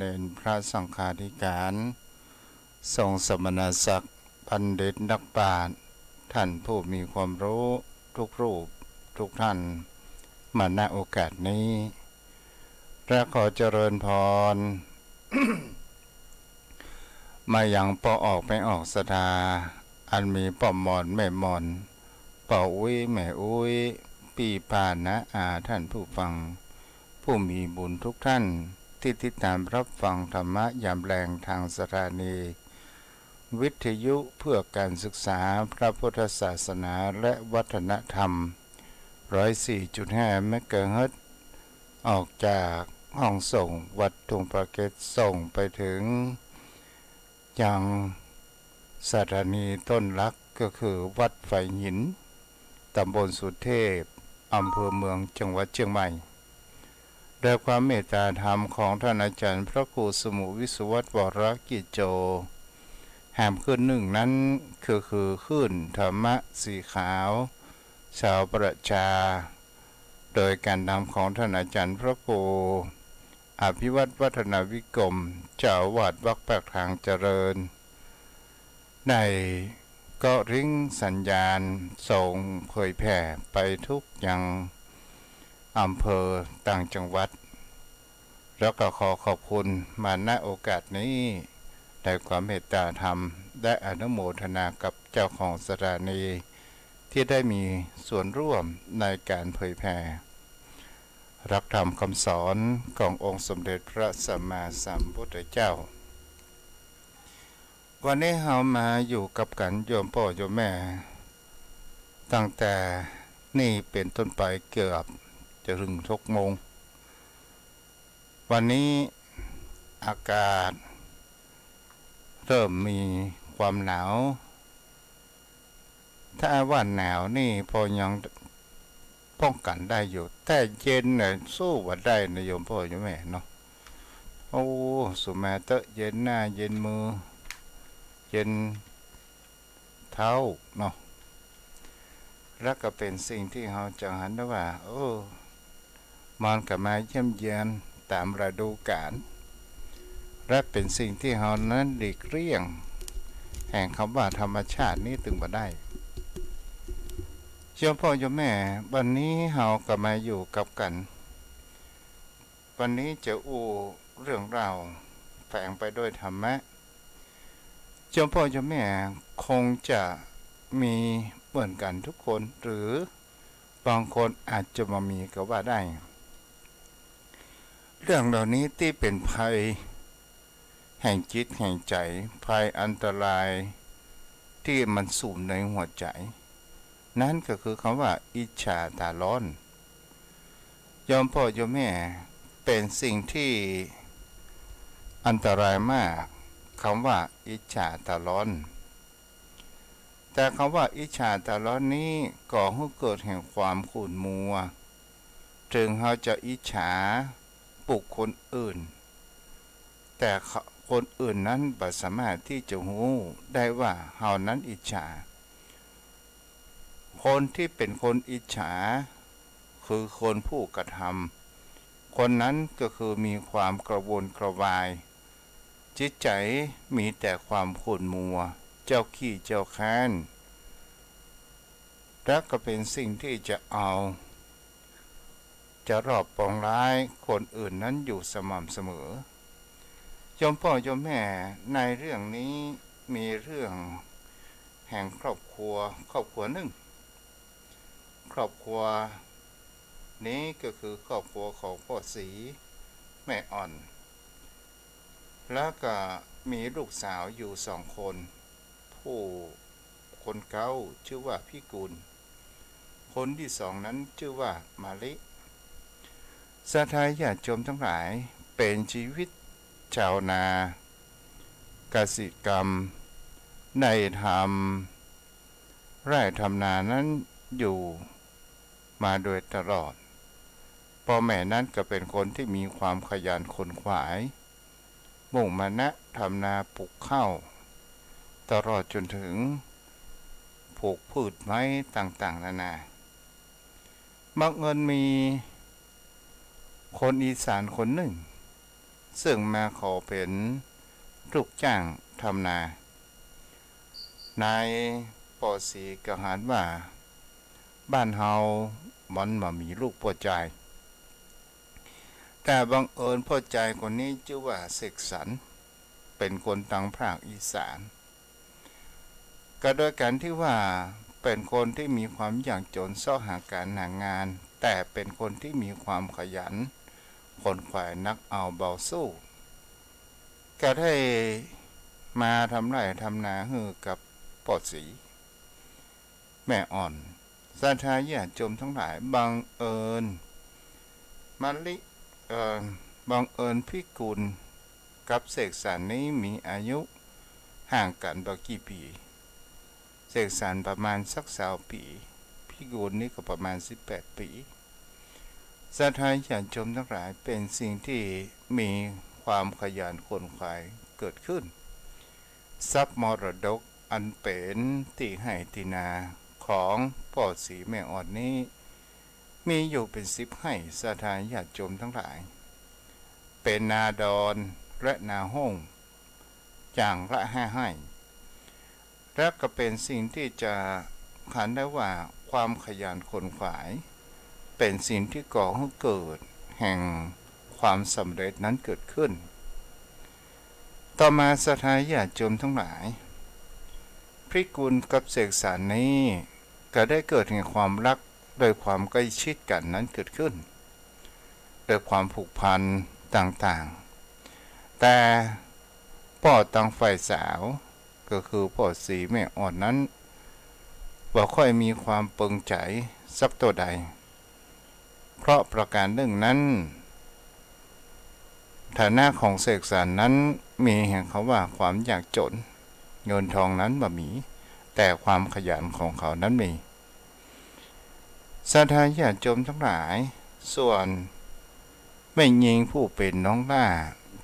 เป็นพระสังฆาธิการทรงสมณศักดิ์บัณฑิตนักปราชญ์ท่านผู้มีความรู้ทุกรูปทุกท่านมาณโอกาสนี้และขอเจริญพร มาอย่างปอออกไม่ออกสดาอันมีป่อมอนแม่มอนป่ออุ้ยแม่อุ้ยปีปานะท่านผู้ฟังผู้มีบุญทุกท่านที่ติดตามรับฟังธรรมะยามแรงทางสถานีวิทยุเพื่อการศึกษาพระพุทธศาสนาและวัฒนธรรม 104.5 เมกะเฮิรตซ์ออกจากห้องส่งวัดทุ่งประเกศส่งไปถึงยังสถานีต้นรักก็คือวัดไฟหินตำบลสุเทพอำเภอเมืองจังหวัดเชียงใหม่ด้วยความเมตตาธรรมของท่านอาจารย์พระครูสมุวิสุวัตวรกิจโจแหมขึ้นหนึ่งนั้นคือขึ้นธรรมะสีขาวชาวประชาโดยการนำของท่านอาจารย์พระครูอภิวัตวัฒนวิกรมเจ้าอาวาสวัดปากทางเจริญได้ก็ริ้งสัญญาณส่งเผยแผ่ไปทุกยังอำเภอต่างจังหวัดแล้วก็ขอขอบคุณมาณโอกาสนี้ได้ความเมตตาธรรมได้อนุโมทนากับเจ้าของสถานีที่ได้มีส่วนร่วมในการเผยแผ่รักธรรมคำสอนขององค์สมเด็จพระสัมมาสัมพุทธเจ้าวันนี้เรามาอยู่กับกันโยมพ่อโยมแม่ตั้งแต่นี่เป็นต้นไปเกือบจะถึง6 โมงวันนี้อากาศเริ่มมีความหนาวถ้าว่าหนาวนี่พอยังป้องกันได้อยู่แต่เย็นเนี่ยสู้ว่าได้นะโยมพ่อโยมแม่เนาะโอ้สุมาเตะเย็นหน้าเย็นมือเย็นเท้าเนาะแล้วก็เป็นสิ่งที่เราจะหันได้ว่ามันก็มาเยี่ยมเยียนตามฤดูกาลและเป็นสิ่งที่เรานั้นหลีกเลี่ยงแห่งคำว่าธรรมชาตินี้ถึงมาได้โยมพ่อโยมแม่วันนี้เราก็มาอยู่กับกันวันนี้จะเรื่องราวแฝงไปด้วยธรรมะโยมพ่อโยมแม่คงจะมีเหมือนกันทุกคนหรือบางคนอาจจะมามีก็ว่าได้เรื่องเหล่านี้ที่เป็นภัยแห่งจิตแห่งใจภัยอันตรายที่มันสูงในหัวใจนั่นก็คือคำว่าอิจฉาตาร้อนโยมพ่อโยมแม่เป็นสิ่งที่อันตรายมากคำว่าอิจฉาตาร้อนแต่คำว่าอิจฉาตาร้อนนี้ก่อให้เกิดแห่งความขุ่นมัวถึงเขาจะอิจฉาบุคคลอื่นแต่คนอื่นนั้นไม่สามารถที่จะรู้ได้ว่าเฮานั้นอิจฉาคนที่เป็นคนอิจฉาคือคนผู้กระทำคนนั้นก็คือมีความกระวนกระวายจิตใจมีแต่ความขุ่นมัวเจ้าขี้เจ้าค้านและก็เป็นสิ่งที่จะรอบปองร้ายคนอื่นนั้นอยู่สม่ำเสมอโยมพ่อโยมแม่ในเรื่องนี้มีเรื่องแห่งครอบครัวหนึ่งครอบครัวนี้ก็คือครอบครัวของพ่อศรีแม่อ่อนแล้วก็มีลูกสาวอยู่2 คนผู้คนเก่าชื่อว่าพี่กุลคนที่2นั้นชื่อว่ามาลิสาธาญาติโยมทั้งหลายเป็นชีวิตชาวนาเกษตรกรรมในทำไร่ทำนานั้นอยู่มาโดยตลอดพ่อแม่นั้นก็เป็นคนที่มีความขยันขนขวายมุ่งมานะทำนาปลูกข้าวตลอดจนถึงปลูกพืชไม้ต่างๆนานาบังเอิญมีคนอีสานคนหนึ่ง ซึ่งมาขอเป็นลูกจ้างทำนานายปอสีกหารว่าบ้านเฮามันมามีลูกพ่อใจแต่บังเอิญพ่อใจคนนี้ชื่อว่าเสกสรรเป็นคนทางภาคอีสานก็โดยการที่ว่าเป็นคนที่มีความยากจนเสาะหาการหางานแต่เป็นคนที่มีความขยันคนขวายนักเอาเบาสู้ก็ได้มาทำไร่ทำนาฮือกับปอดสีแม่อ่อนศรัทธาญาติโยมทั้งหลายบังเอิญมาลิบังเอิญพิกุลกับเสกสรรนี้มีอายุห่างกันบ่กี่ปีเสกสรรประมาณสัก20 ปีพิกุลนี่ก็ประมาณ18 ปีศรัทธาญาติโยมทั้งหลายเป็นสิ่งที่มีความขยันขวนขวายเกิดขึ้นทรัพย์มรดกอันเป็นที่ให้ที่นาของพ่อสีแม่อ่อนนี้มีอยู่เป็น10 ให้ศรัทธาญาติโยมทั้งหลายเป็นนาดอนและนาห้องอย่างละ5 ให้และก็เป็นสิ่งที่จะขันได้ว่าความขยันขวนขวายเป็นสิ่งที่ก่อให้เกิดแห่งความสำเร็จนั้นเกิดขึ้นต่อมาศรัทธาญาติโยมทั้งหลายพริกุลกับเสกสรรนี้ก็ได้เกิดแห่งความรักโดยความใกล้ชิดกันนั้นเกิดขึ้นโดยความผูกพันต่างๆแต่พ่อตังฝ่ายสาวก็คือพ่อสีแม่อ่อนนั้นบ่ค่อยมีความเปิงใจสักตัวใดเพราะประการหนึ่งนั้นฐานะของเสกสรรนั้นมีแห่งเขาว่าความยากจนเงินทองนั้นบ่มีแต่ความขยันของเขานั้นมีศรัทธาญาติโยมทั้งหลายส่วนแม่หญิงผู้เป็นน้องล่า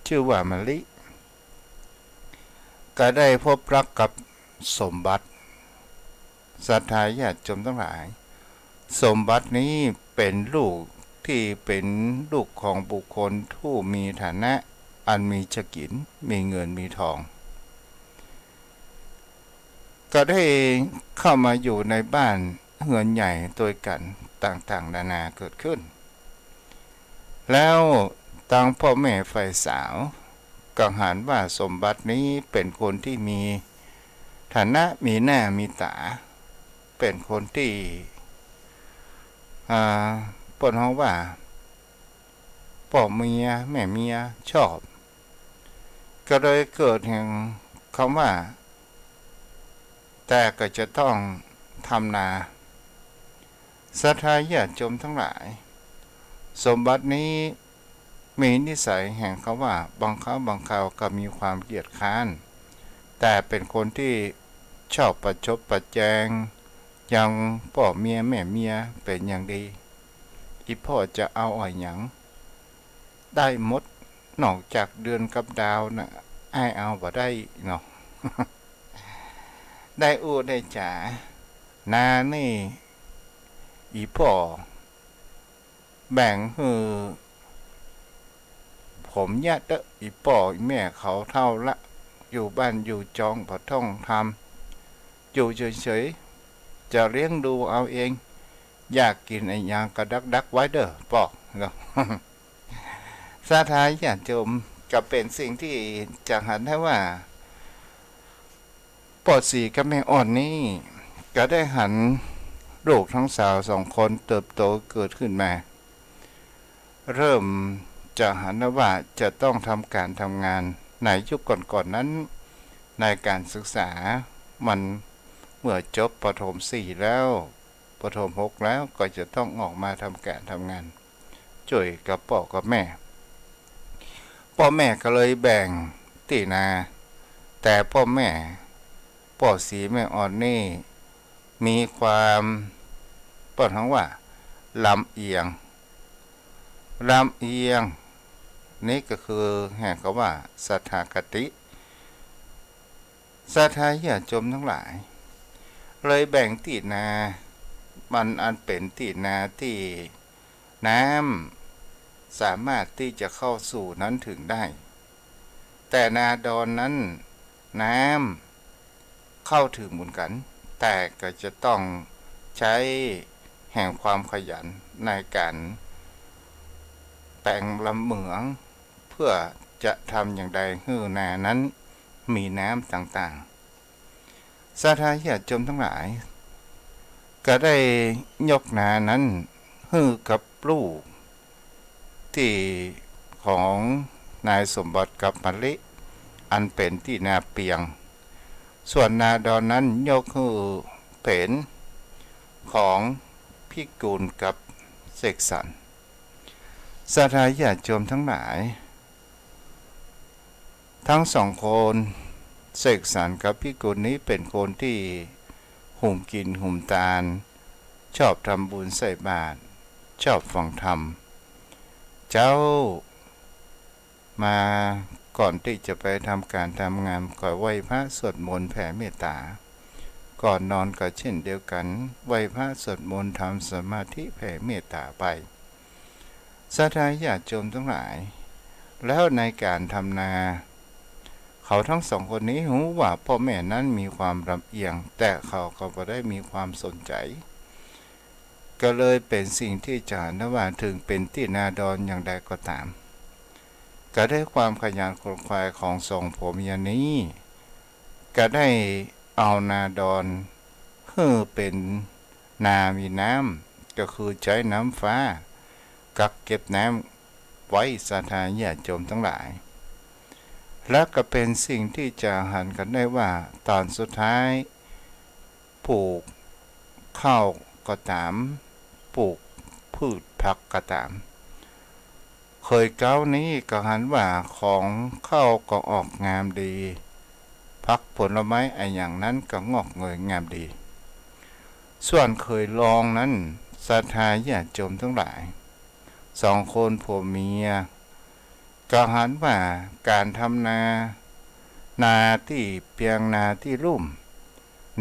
ชื่อว่ามะลิก็ได้พบรักกับสมบัติศรัทธาญาติโยมทั้งหลายสมบัตินี้เป็นลูกที่เป็นลูกของบุคคลผู้มีฐานะอันมีฉกินมีเงินมีทองก็ได้เข้ามาอยู่ในบ้านเฮือนใหญ่โดยกันต่างๆนานาเกิดขึ้นแล้วทางพ่อแม่ฝ่ายสาวก็หันว่าสมบัตินี้เป็นคนที่มีฐานะมีหน้ามีตาเป็นคนที่ปนห้องว่าพ่อเมียแม่เมียชอบก็เลยเกิดแห่งคำว่าแต่ก็จะต้องทำนาศรัทธาญาติโยมทั้งหลายสมบัตินี้มีนิสัยแห่งเขาว่าบางครั้งบางคราวก็มีความเกียจค้านแต่เป็นคนที่ชอบประชดประแจงยังพ่อเมียแม่เมียเป็นอย่างดีอีพ่อจะเอาอ่อยหยังได้หมดนอกจากเดือนกับดาวนะไอ้เอาบ่ได้เนาะ ได้อู้ได้จ๋านานี่อีพ่อแบ่งคือผมญาติอีพ่ออีแม่เขาเท่าละอยู่บ้านอยู่จองพอท่องทำอยู่เฉยๆจะเลี้ยงดูเอาเองอยากกินไอ้ยางกระดักไว้เด้อปอกเนาะ ศรัทธาญาติโยมก็เป็นสิ่งที่จะหันได้ว่าปอดสีกับแม่อ่อนนี่ก็ได้หันลูกทั้งสาว2 คนเติบโตเกิดขึ้นมาเริ่มจะหันว่าจะต้องทำการทำงานในยุคก่อนๆนั้นในการศึกษามันเมื่อจบประถม4แล้วประถม6แล้วก็จะต้องออกมาทำการทำงานช่วยกับพ่อกับแม่พ่อแม่ก็เลยแบ่งที่นาแต่พ่อแม่พ่อสีแม่อ่อนนี่มีความเปิดห้องว่าลำเอียงนี่ก็คือแห่งเขาว่าสัทธากติศรัทธาญาติโยมทั้งหลายเลยแบ่งที่นามันอันเป็นที่นาที่น้ำสามารถที่จะเข้าสู่นั้นถึงได้ แต่นาดอนนั้นน้ำเข้าถึงเหมือนกันแต่ก็จะต้องใช้แห่งความขยันในการแปลงลำเหมืองเพื่อจะทำอย่างใดให้นานั้นมีน้ำต่างๆสาธาญาติโยมทั้งหลายก็ได้ยกนานั้นให้กับลูกที่ของนายสมบัติกับมะลิอันเป็นที่นาเปียงส่วนนาดอนนั้นยกให้เป็นของพี่กูลกับเสกสรรสาธาญาติโยมทั้งหลายทั้งสองคนเสกสรรกับพี่กูลนี้เป็นคนที่หุ่มกินหุ่มตาลชอบทำบุญใส่บาตรชอบฟังธรรมเจ้ามาก่อนที่จะไปทำการทำงานก็ไหว้พระสวดมนต์แผ่เมตตาก่อนนอนก็เช่นเดียวกันไหว้พระสวดมนต์ทำสมาธิแผ่เมตตาไปสาธาญาติโยมทั้งหลายแล้วในการทำนาเขาทั้งสองคนนี้รู้ว่าพ่อแม่นั้นมีความลำเอียงแต่เขาก็ไม่ได้มีความสนใจก็เลยเป็นสิ่งที่จะนว่าถึงเป็นที่นาดอนอย่างใดก็ตามก็ได้ความขยันขนขวายของสองผัวเมียนี้ก็ได้เอานาดอนเพื่อเป็นนามีน้ำก็คือใช้น้ำฟ้ากักเก็บน้ำไว้สาธาญาติโยมทั้งหลายและก็เป็นสิ่งที่จะหันกันได้ว่าตอนสุดท้ายปลูกข้าวก็ตามปลูกพืชผักก็ตามเคยเก้านี้ก็หันว่าของข้าวก็ออกงามดีผักผลไม้ไออย่างนั้นก็งอกเงยงามดีส่วนเคยลองนั้นศรัทธาญาติโยมทั้งหลายสองคนผัวเมียก็หันว่าการทำนาที่เพียงนาที่ลุ่ม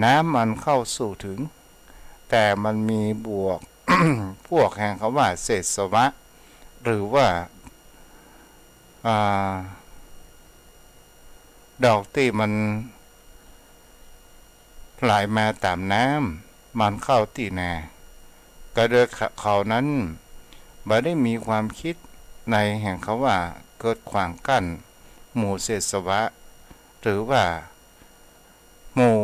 น้ำมันเข้าสู่ถึงแต่มันมีบวก พวกแห่งคำว่าเศษสวะหรือว่าดอกที่มันไหลมาตามน้ำมันเข้าที่นาก็โดยเขานั้นไม่ได้มีความคิดในแห่งเขาว่าเกิดขวางกั้นหมู่เศษสวะหรือว่าหมู่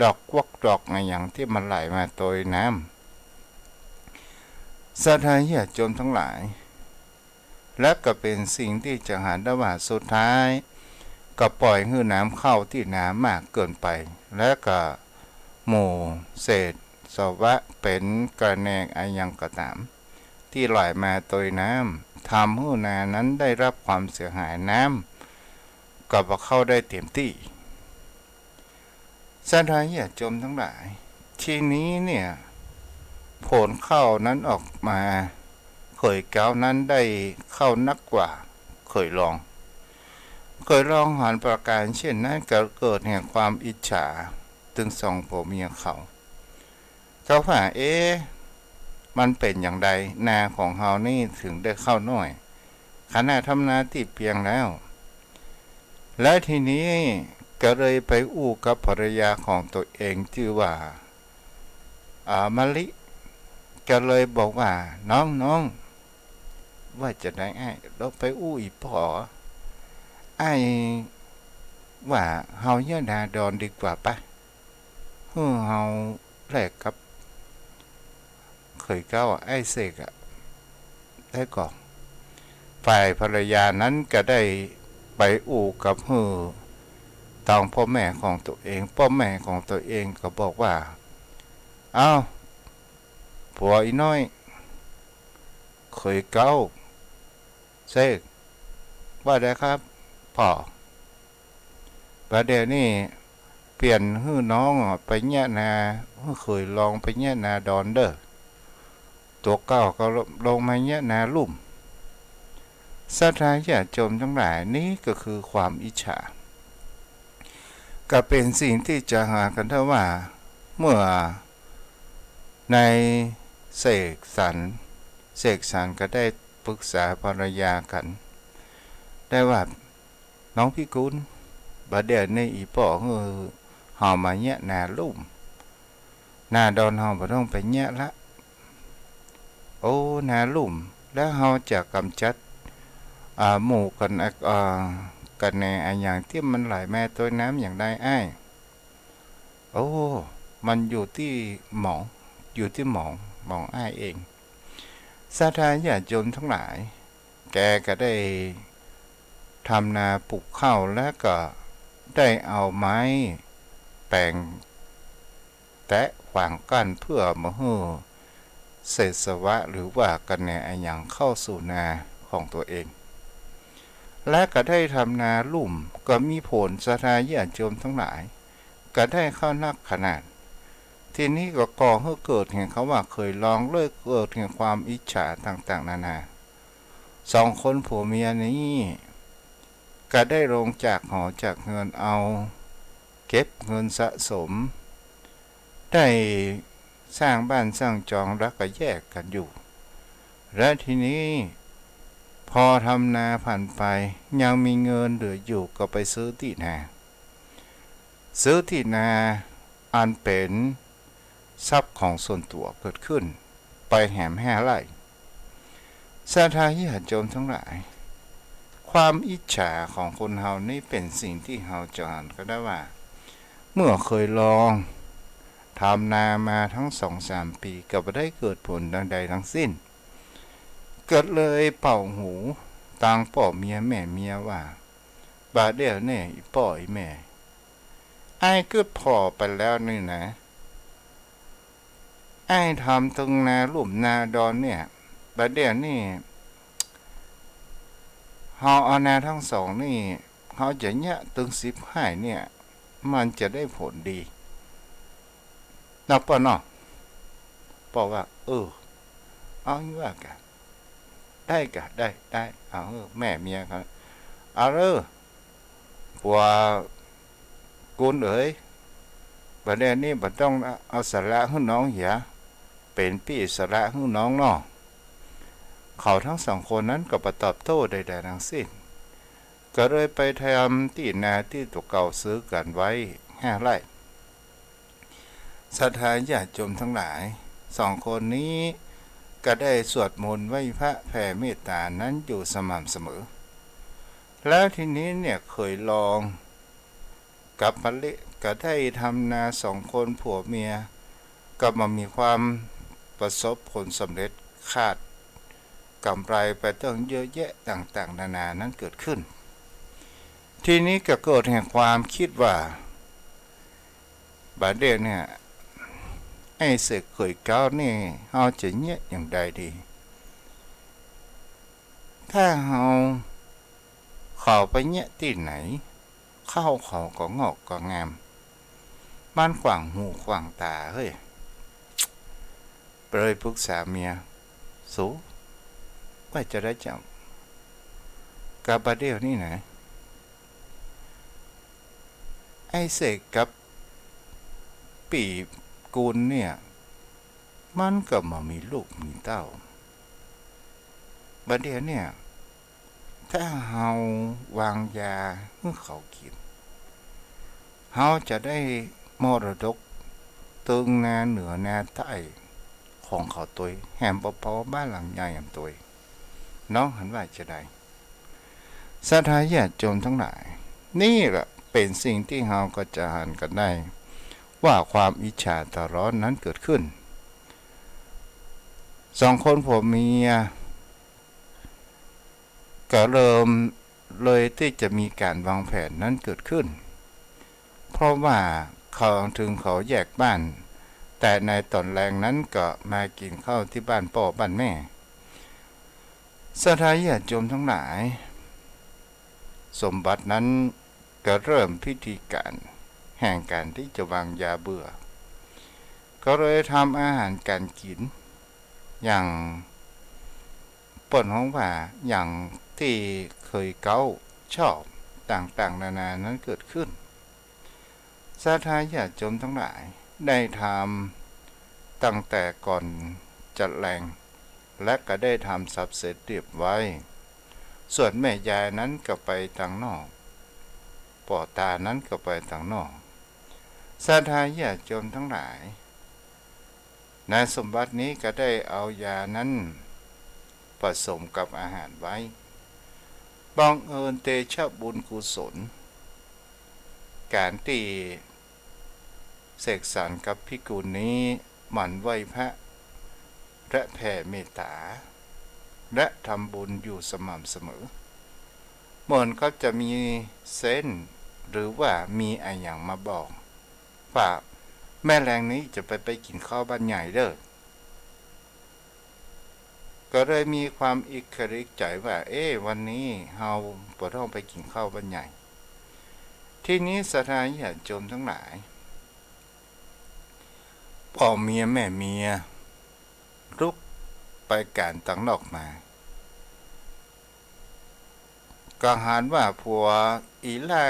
ดอกกวักดอกอะไรอย่างที่มันไหลมาโดยน้ำสาธาญาติโยมทั้งหลายและก็เป็นสิ่งที่จะหาได้ว่าสุดท้ายก็ปล่อยให้น้ำเข้าที่น้ำมากเกินไปและก็หมู่เศษสวะเป็นกระแนงอะไรอย่างก็ตามที่ไหลมาโดยน้ำทำให้นานั้นได้รับความเสียหายน้ำก็เข้าได้เต็มที่สาธาญาติโยมทั้งหลายทีนี้เนี่ยผลเข้านั้นออกมาเคยเก้านั้นได้เข้านักกว่าเคยลองหันประการเช่นนั้นก็เกิดแห่งความอิจฉาถึงสองผัวเมียเขาว่ามันเป็นอย่างใดนาของเฮานี่ถึงได้เข้าน้อยขณะทำนาที่เพียงแล้วและทีนี้ก็เลยไปอู้กับภรรยาของตัวเองชื่อว่ามะลิก็เลยบอกว่าน้องว่าจะได้เราไปอู้อีพ่อว่าเฮาเยอะนาดอนดีกว่าปะเฮาแลกกับเคยเก้าเสกได้ก่อนฝ่ายภรรยานั้นก็ได้ไปอู้กับตองพ่อแม่ของตัวเองพ่อแม่ของตัวเองก็บอกว่าผัวอีน้อยเคยเก้าเสกว่าได้ครับพ่อประเดี๋ยวนี้เปลี่ยนให้น้องไปแย่นาเคยลองไปแย่นาดอนเด้อตัวเก้าก็ลงมาแย่นาลุ่มสาธาญาติโยมทั้งหลายนี้ก็คือความอิจฉาก็เป็นสิ่งที่จะหากันได้ว่าเมื่อในเสกสรรก็ได้ปรึกษาภรรยากันได้ว่า น้องพี่กุลบัดเดี๋ยวนี้อีป่อเฮามาแยะนาลุ่มนาดอนเฮาบ่ต้องไปแยะละโอ้นาลุ่มแล้วเฮาจะกำจัดหมู่กันกันในอย่างที่มันไหลมาตัวน้ำอย่างใดอ้ายโอ้มันอยู่ที่หมองหมองอ้ายเองสาธารณญาติโยมทั้งหลายแกก็ได้ทำนาปลูกข้าวแล้วก็ได้เอาไม้แต่งแตะขวางกั้นเพื่อมาให้เศษสวะหรือว่ากันแหนอย่างเข้าสู่นาของตัวเองและก็ได้ทำนาลุ่มก็มีผลสาธารณญาติโยมทั้งหลายก็ได้เข้านักขนาดทีนี้ก็ก่อให้เกิดเห็นเขาว่าเคยลองเลิกเกิดเห็นความอิจฉาต่างๆนานาสองคนผัวเมียนี้ก็ได้ลงจากหอจากเงินเอาเก็บเงินสะสมได้สร้างบ้านสร้างจองแล้วก็แยกกันอยู่และทีนี้พอทำนาผ่านไปยังมีเงินเหลืออยู่ก็ไปซื้อที่นาอันเป็นทรัพย์ของส่วนตัวเกิดขึ้นไปแหม5 ไร่สาธารณญาติโยมทั้งหลายความอิจฉาของคนเฮานี่เป็นสิ่งที่เฮาจะอ่านก็ได้ว่าเมื่อเคยลองทำนามาทั้ง 2-3 ปีก็ไม่ได้เกิดผลใดทั้งสิ้นเกิดเลยเป่าหูต่างป่อเมียแม่เมียว่าบาดเดียวเนี่ยอีป่ออีแม่ไอ้เกิดพอไปแล้วนี่นะไอ้ทำตรงนาลุ่มนาดอนเนี่ยบาดเดียวนี่เฮาเอานาทั้งสองนี่เฮาจะเนี่ยตึง10 ให้เนี่ยมันจะได้ผลดีนักป่อเนาะป่อว่าเอางี้ว่ากันได้กะได้เอาแม่เมียกันเอาผัวกุลเอ๋ยประเด็นนี้บ่ต้องเอาสาระให้น้องเหียเป็นพี่สาระให้น้องเนาะเขาทั้งสองคนนั้นก็บ่ตอบโต้ใดๆทั้งสิ้นก็เลยไปทำที่นาที่ตัวเก่าซื้อกันไว้5 ไร่ศรัทธาญาติโยมทั้งหลาย2 คนนี้ก็ได้สวดมนต์ไหว้พระแผ่เมตตานั้นอยู่สม่ำเสมอแล้วทีนี้เนี่ยเคยลองกับมะลิก็ได้ทำนา2 คนผัวเมียก็มามีความประสบผลสำเร็จคาดกำไรไปตั้งเยอะแยะต่างๆนานานั้นเกิดขึ้นทีนี้ก็เกิดแห่งความคิดว่าบาดเดียวเนี่ยไอ้เสกเคยเก้านี่เฮาจะเงียบอย่างใดดีถ้าเฮาเข้าไปเงียบที่ไหนเข้าเขาก็งอกก็งามมันขวางหูขวางตาเฮ้ยเลยปรึกษาเมียสูว่าจะได้จับกับบาดเดียวนี่นะไอ้เสกกับปีกูลเนี่ยมันก็มามีลูกมีเต้าบัดเดี๋ยวเนี่ยถ้าเฮาวางยาให้เขากินเฮาจะได้มรดกตึงนาเหนือนาใต้ของเขาตัวแหมบ่พอบ้านหลังใหญ่แหมตัวน้องหันว่าจะได้ศรัทธาญาติโยมทั้งหลายนี่แหละเป็นสิ่งที่เฮาก็จะหันกันได้ว่าความอิจฉาตะร้อนนั้นเกิดขึ้น2 คนผัวเมียก็เริ่มเลยที่จะมีการวางแผนนั้นเกิดขึ้นเพราะว่าเขาแยกบ้านแต่ในตอนแรงนั้นก็มากินข้าวที่บ้านพ่อบ้านแม่ศรัทธาญาติโยมทั้งหลายสมบัตินั้นก็เริ่มพิธีการแห่งการที่จะวางยาเบื่อก็เลยทำอาหารการกินอย่างเปิดห้องว่าอย่างที่เคยเก้าชอบต่างๆนานานั้นเกิดขึ้นศรัทธาญาติโยมทั้งหลายได้ทำตั้งแต่ก่อนจัดแรงและก็ได้ทำสับเสร็จเรียบไว้ส่วนแม่ยายนั้นก็ไปทางนอก ป่อตานั้นก็ไปต่างนอกศรัทธาญาติโยมทั้งหลายนายสมบัตินี้ก็ได้เอายานั้นผสมกับอาหารไว้บังเอิญเตชะบุญกุศลการที่เสกสรรกับพิกุลนี้หมั่นไหว้พระและแผ่เมตตาและทำบุญอยู่สม่ำเสมอเหมือนก็จะมีเส้นหรือว่ามีอะไรอย่างมาบอกว่าแม่แรงนี้จะไปกินข้าวบ้านใหญ่เด้อก็เลยมีความอิกริกใจว่าวันนี้เฮาบ่ต้องไปกินข้าวบ้านใหญ่ที่นี้ศรัทธาญาติโยมทั้งหลายพ่อเมียแม่เมียลุกไปการต่างนอกมาก็หารว่าผัวอีล่า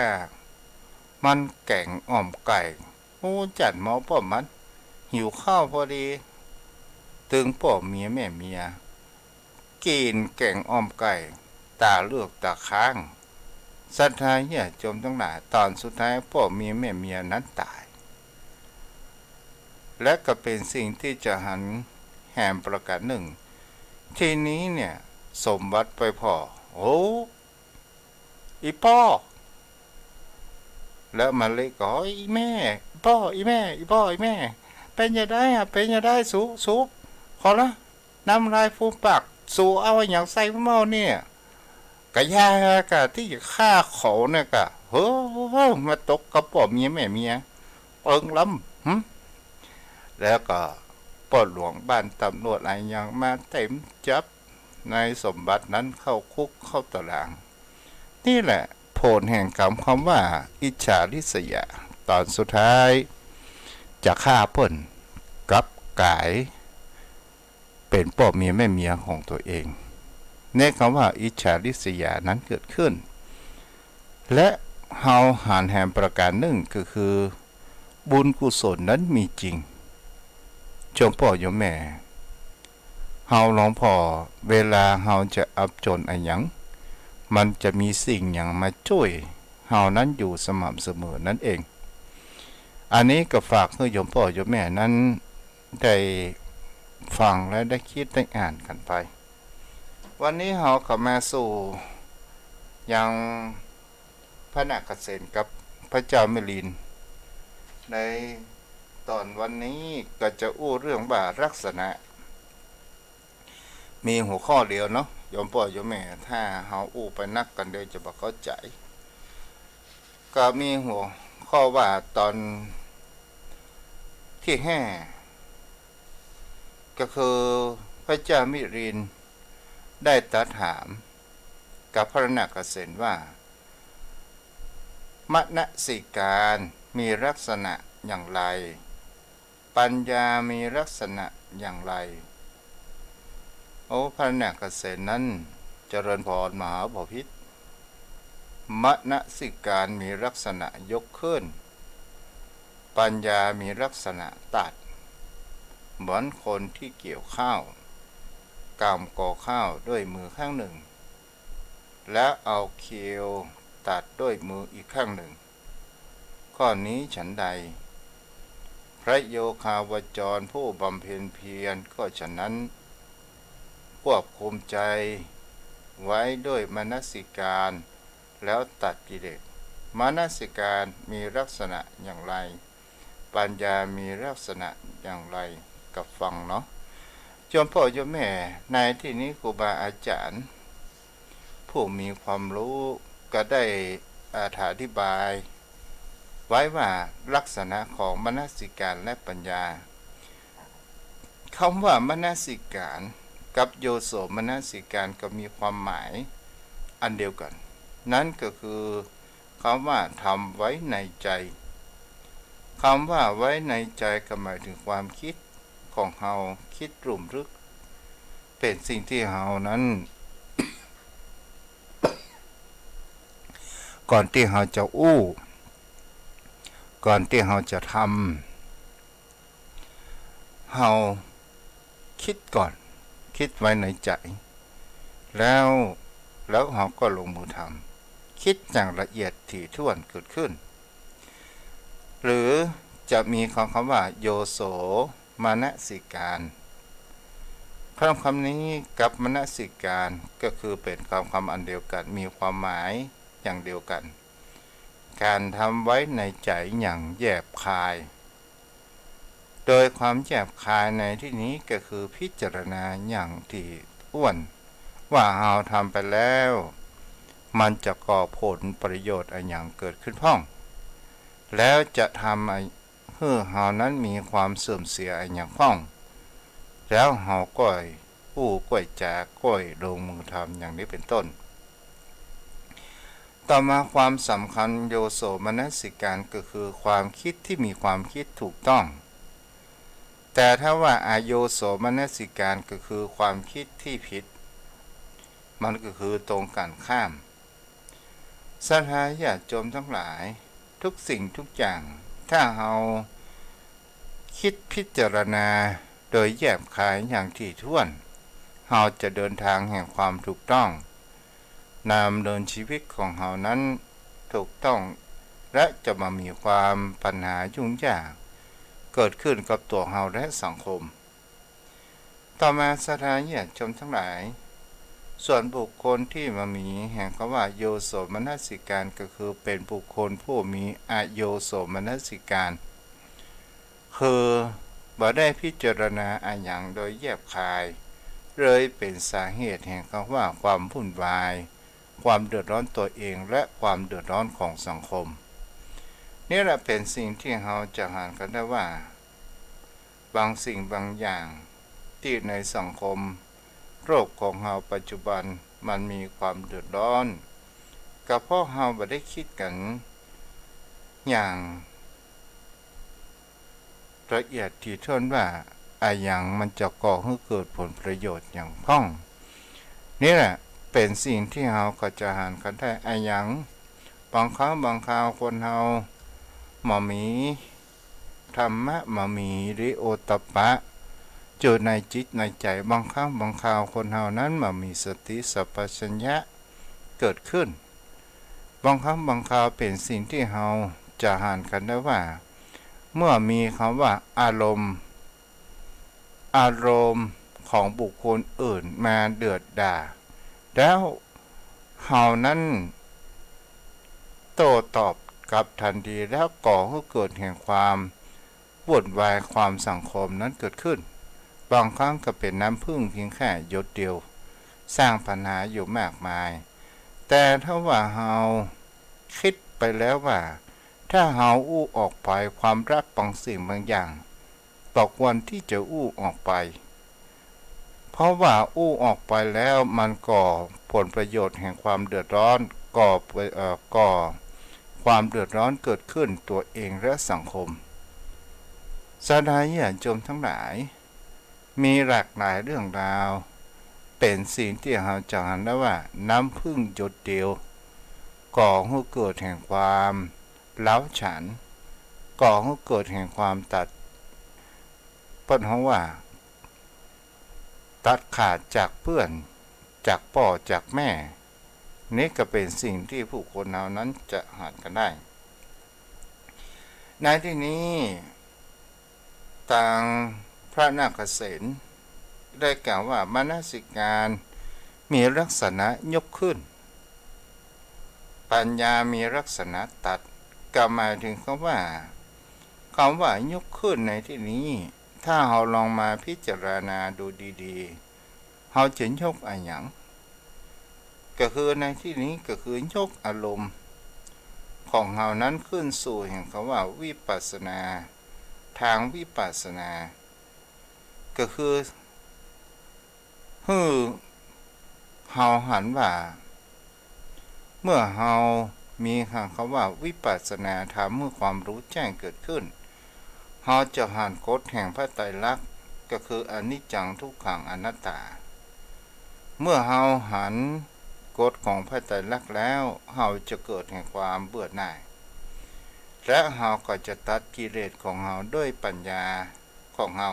มันแก่งอ่อมไก่จัดหมอป้อมันหิวข้าวพอดีตึงพ่อเมียแม่เมียกินแก่งอ่อมไก่ตาเลือกตาค้างศรัทธาญาติโยมทั้งหลายตอนสุดท้ายพ่อเมียแม่เมียนั้นตายและก็เป็นสิ่งที่จะหันแหมประการหนึ่งทีนี้เนี่ยสมบัติไปพออีพ่อแล้วมันเลยก็อีแม่พ่ออีแม่อีพ่ออีแม่เป็นยังได้เป็นยังได้สูขอละน้ำลายฟูมปากสูเอาอย่างใส่เมาเนี่ยกะยากะที่ฆ่าเขาเนี่ยกะมาตกกระป๋อเมียแม่เมียเปิงล้ำแล้วก็ปอดหลวงบ้านตำรวจอะไรอย่างมาเต็มจับในสมบัตินั้นเข้าคุกเข้าตารางนี่แหละผลแห่งคำว่าอิจฉาริษยาตอนสุดท้ายจะฆ่าเปิ้นกับกายเป็นพ่อเมียแม่เมียของตัวเองในคำว่าอิจฉาริษยานั้นเกิดขึ้นและเฮาหานแหมประการหนึ่งก็คือบุญกุศลนั้นมีจริงจงพ่อโยมแม่เฮาหลวงพ่อเวลาเฮาจะอับจนอะไรหยังมันจะมีสิ่งอย่างมาช่วยเฮานั้นอยู่สม่ำเสมอนั่นเองอันนี้ก็ฝากให้โยมพ่อโยมแม่นั้นได้ฟังและได้คิดได้อ่านกันไปวันนี้เฮาเข้ามาสู่ยังพระนาคเษนกับพระเจ้ามิลินในตอนวันนี้ก็จะอู้เรื่องว่าลักษณะมีหัวข้อเดียวเนาะโยมพ่อโยมแม่ถ้าเฮาอู้ไปนักกันเดี๋ยวจะบ่เข้าใจก็มีหัวข้อว่าตอนที่5ก็คือพระเจ้ามิลินได้ตรัสถามกับพระนาคเษนว่ามนสิการมีลักษณะอย่างไรปัญญามีลักษณะอย่างไรพระนาคเษนนั้นเจริญพรมหาบพิตรมนสิการมีลักษณะยกขึ้นปัญญามีลักษณะตัดเหมือนคนที่เกี่ยวข้าวกำก่อข้าวด้วยมือข้างหนึ่งและเอาเคียวตัดด้วยมืออีกข้างหนึ่งข้อนี้ฉันใดพระโยคาวจรผู้บำเพ็ญเพียรก็ฉะนั้นควบคุมใจไว้ด้วยมนสิการแล้วตัดกิเลสมนสิการมีลักษณะอย่างไรปัญญามีลักษณะอย่างไรกับฟังเนาะโยมพ่อโยมแม่ในที่นี้ครูบาอาจารย์ผู้มีความรู้ก็ได้อธิบายไว้ว่าลักษณะของมนสิการและปัญญาคำว่ามนสิการกับโยโสมนสิการก็มีความหมายอันเดียวกันนั่นก็คือคำว่าทำไว้ในใจคำว่าไว้ในใจก็หมายถึงความคิดของเฮาคิดรุ่มรึกเป็นสิ่งที่เฮานั้น ก่อนที่เฮาจะก่อนที่เฮาจะทำเฮาคิดก่อนคิดไว้ในใจแล้วเฮาก็ลงมือทำ คิดอย่างละเอียดถี่ถ้วนเกิดขึ้นหรือจะมีคำว่าโยโสมนสิการคำนี้กับมนสิการก็คือเป็นคำอันเดียวกันมีความหมายอย่างเดียวกันการทำไว้ในใจอย่างแยบคายโดยความแยบคายในที่นี้ก็คือพิจารณาอย่างที่อ้วนว่าเราทำไปแล้วมันจะก่อผลประโยชน์อะไรอย่างเกิดขึ้นพ้องแล้วจะทำให้เรานั้นมีความเสื่อมเสียอะไรอย่างพ้องแล้วเราก็ผู้ก้อยจากก้อยลงมือทำอย่างนี้เป็นต้นต่อมาความสำคัญโยโสมนสิการก็คือความคิดที่มีความคิดถูกต้องแต่ถ้าว่าอโยโสมนสิการก็คือความคิดที่ผิดมันก็คือตรงกันข้ามศรัทธาญาติโยมทั้งหลายทุกสิ่งทุกอย่างถ้าเราคิดพิจารณาโดยแยบคายอย่างถี่ถ้วนเราจะเดินทางแห่งความถูกต้องนำเดินชีวิตของเรานั้นถูกต้องและจะมามีความปัญหายุ่งยากเกิดขึ้นกับตัวเราและสังคมต่อมาศรัทธาญาติโยมทั้งหลายส่วนบุคคลที่มามีแห่งคำว่าโยโสมนสิการก็คือเป็นบุคคลผู้มีอโยโสมนสิการคือบ่ได้พิจารณาอันอย่างโดยแยบคายเลยเป็นสาเหตุแห่งคำว่าความวุ่นวายความเดือดร้อนตัวเองและความเดือดร้อนของสังคมนี่แหละเป็นสิ่งที่เราจะหากันได้ว่าบางสิ่งบางอย่างที่ในสังคมโรคของเราปัจจุบันมันมีความเดือดร้อนก็เพราะเราไม่ได้คิดกันอย่างละเอียดถี่ถ้วนว่าอย่างมันจะก่อให้เกิดผลประโยชน์อย่างพ้องนี่แหละเป็นสิ่งที่เราก็จะหากันได้อย่างบางครั้งบางคราวคนเรามามีธรรมะมามีริโอตปะอยู่ในจิตในใจบางครั้งบางคราวคนเรานั้นมามีสติสัพพัญญะเกิดขึ้นบางครั้งบางคราวเป็นสิ่งที่เราจะหากันได้ว่าเมื่อมีคำว่าอารมณ์ของบุคคลอื่นมาเดือดด่าแล้วเรานั้นโต้ตอบกับทันทีแล้วก่อให้เกิดแห่งความวุ่นวายความสังคมนั้นเกิดขึ้นบางครั้งก็เป็นน้ำพึ่งเพียงแค่หยดเดียวสร้างปัญหาอยู่มากมายแต่ถ้าว่าเราคิดไปแล้วว่าถ้าเราอู้ออกไปความรักบางสิ่งบางอย่างตกวันที่จะอู้ออกไปเพราะว่าอู้ออกไปแล้วมันก่อผลประโยชน์แห่งความเดือดร้อนก่อความเดือดร้อนเกิดขึ้นตัวเองและสังคมศรัทธาญาติโยมทั้งหลายมีหลากหลายเรื่องราวเป็นสิ่งที่เราจะเห็นได้ว่าน้ำพึ่งหยดเดียวก่อให้เกิดแห่งความเล้าฉันก่อให้เกิดแห่งความตัดปัญหาว่าตัดขาดจากเพื่อนจากพ่อจากแม่นี่ก็เป็นสิ่งที่ผู้คนเหล่านั้นจะหากันได้ในที่นี้ทางพระนาคเษนได้กล่าวว่ามนสิการมีลักษณะยกขึ้นปัญญามีลักษณะตัดก็หมายถึงคำว่ายกขึ้นในที่นี้ถ้าเราลองมาพิจารณาดูดีๆเราจะยกอะไรอย่างก็คือในที่นี้ก็คือยกอารมณ์ของเรานั้นขึ้นสู่แห่งคำว่าวิปัสสนาทางวิปัสสนาก็คือเราหันว่าเมื่อเรามีคำว่าวิปัสสนาธรรมเมื่อความรู้แจ้งเกิดขึ้นเราจะหันกฎแห่งพระไตรลักษณ์ก็คืออนิจจังทุกขังอนัตตาเมื่อเราหันกฎของพระไตรลักษณ์แล้วเราจะเกิดแห่งความเบื่อหน่ายและเราก็จะตัดกิเลสของเราด้วยปัญญาของเรา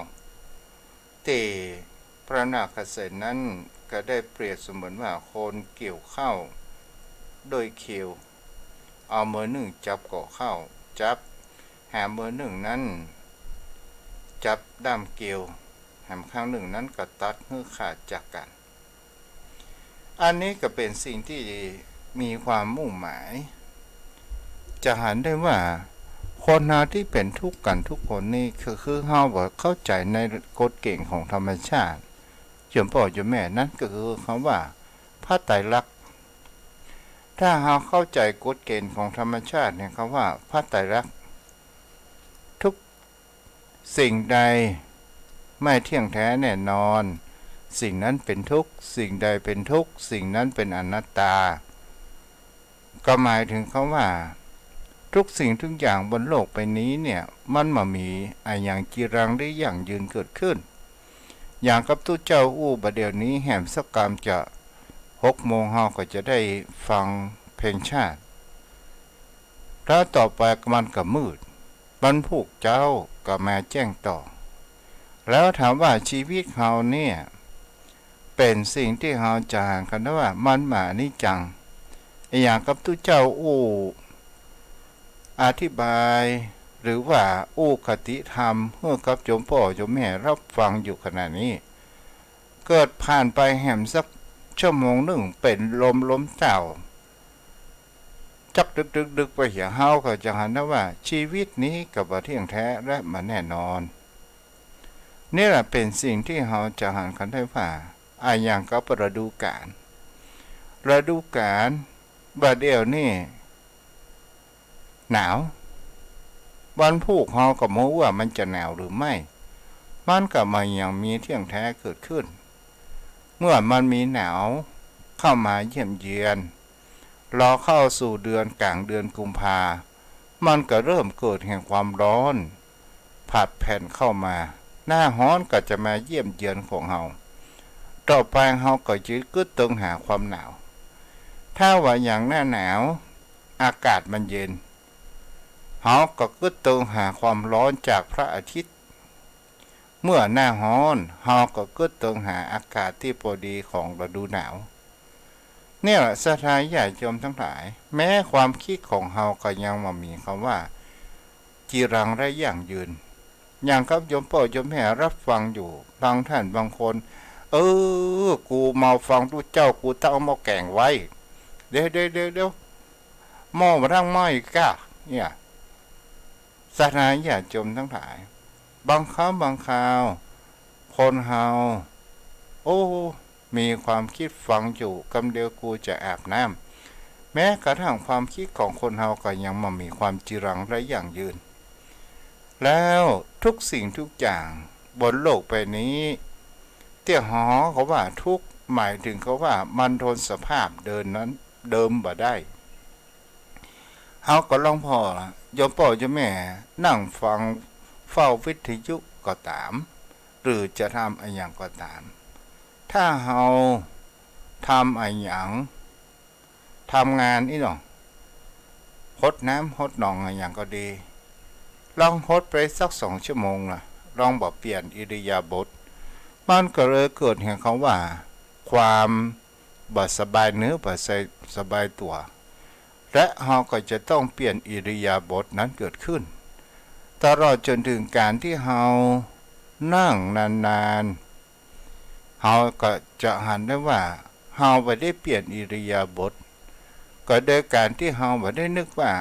ที่พระนาคเษนนั้นก็ได้เปรียบเสมือนว่าคนเกี่ยวข้าว โดยเขียวเอามือหนึ่งจับก่อเข้าจับแหมมือหนึ่งนั้นจับด้ามเกลียวแหมข้างหนึ่งนั้นก็ตัดให้ขาดจากกันอันนี้ก็เป็นสิ่งที่มีความมุ่งหมายจะหันได้ว่าคนเราที่เป็นทุกข์กันทุกคนนี่คือเฮาบ่เข้าใจในกฎเกณฑ์ของธรรมชาติเจ้าพ่อเจ้าแม่นั่นก็คือคำว่าพระไตรลักษณ์ถ้าเฮาเข้าใจกฎเกณฑ์ของธรรมชาติเนี่ยคำว่าพระไตรลักษณ์ทุกสิ่งใดไม่เที่ยงแท้แน่นอนสิ่งนั้นเป็นทุกข์สิ่งใดเป็นทุกข์สิ่งนั้นเป็นอนัตตาก็หมายถึงคำว่าทุกสิ่งทุกอย่างบนโลกใบนี้เนี่ยมันมามีอย่างจีรังได้อย่างยืนเกิดขึ้นอย่างกับตู้เจ้าอู้บะเดี๋ยวนี้แหมสักกรรมจะ6 โมงเฮาก็จะได้ฟังเพลงชาติแล้วต่อไปมันก็มืดบรรพุกเจ้าก็มาแจ้งต่อแล้วถามว่าชีวิตเฮาเนี่ยเป็นสิ่งที่เฮาจะหากันได้ว่ามันมานิจังอย่างกับตู้เจ้าอู้อธิบายหรือว่าคติธรรมเพื่อกับโยมพ่อโยมแม่รับฟังอยู่ขณะนี้เกิดผ่านไปแหมสักชั่วโมงหนึ่งเป็นล้มเจ้าจักดึกไปเหี่ยเฮาก็จะหันได้ว่าชีวิตนี้กับบ่เที่ยงแท้และมันแน่นอนนี่แหละเป็นสิ่งที่เฮาจะหันกันได้ว่าอย่างกับฤดูกาลบัดเดี๋ยวนี้หนาววันพุกเฮาก็บ่ว่ามันจะหนาวหรือไม่มันก็มายังมีเที่ยงแท้เกิดขึ้นเมื่อมันมีหนาวเข้ามาเยี่ยมเยือนรอเข้าสู่เดือนกลางเดือนกุมภามันก็เริ่มเกิดแห่งความร้อนผัดแผ่นเข้ามาหน้าร้อนก็จะมาเยี่ยมเยือนของเฮาต่อไปเฮาก็จะกึดตึงหาความหนาวถ้าว่าอย่างหน้าหนาวอากาศมันเย็นเฮาก็กึดตึงหาความร้อนจากพระอาทิตย์เมื่อหน้าร้อนเฮาก็กึดตึงหาอากาศที่พอดีของฤดูหนาวเนี่ยสถานญาติโยมทั้งหลายแม้ความคิดของเฮาก็ยังมามีคำว่าจีรังและยั่งยืนอย่างครับโยมพ่อโยมแม่รับฟังอยู่บางท่านบางคนกูมาฟังตู้เจ้ากูต้องเอาหม้อแกงไว้เดี๋ยวหม้อมาทั้งหม้ออีกอ่ะเนี่ยสถานญาติโยมทั้งหลายบางครั้งบางคราวคนเฮามีความคิดฟังอยู่กำเดียวกูจะอาบน้ำแม้กระทั่งความคิดของคนเฮาก็ยังมามีความจีรังและยั่งยืนแล้วทุกสิ่งทุกอย่างบนโลกใบนี้เตี้ยหอเขาว่าทุกหมายถึงเขาว่ามันทนสภาพเดิมบ่ได้เฮาก็ลองพ่อโยมพ่อโยมแม่นั่งฟังเฝ้าวิทยุก็ตามหรือจะทำอย่างก็ตามถ้าเฮาทำอย่างทำงานนี่เนาะฮดน้ำฮดหนองอย่างก็ดีลองฮดไปสัก2 ชั่วโมงล่ะลองบอกเปลี่ยนอิริยาบถมันก็เลยเกิดเห็นเขาว่าความบ่สบายเนื้อบ่สบายตัวและเฮาก็จะต้องเปลี่ยนอิริยาบถนั้นเกิดขึ้นตลอดจนถึงการที่เฮานั่งนานๆเฮาก็จะหันได้ว่าเฮาบ่ได้เปลี่ยนอิริยาบถก็โดยการที่เฮาบ่ได้นึกว่า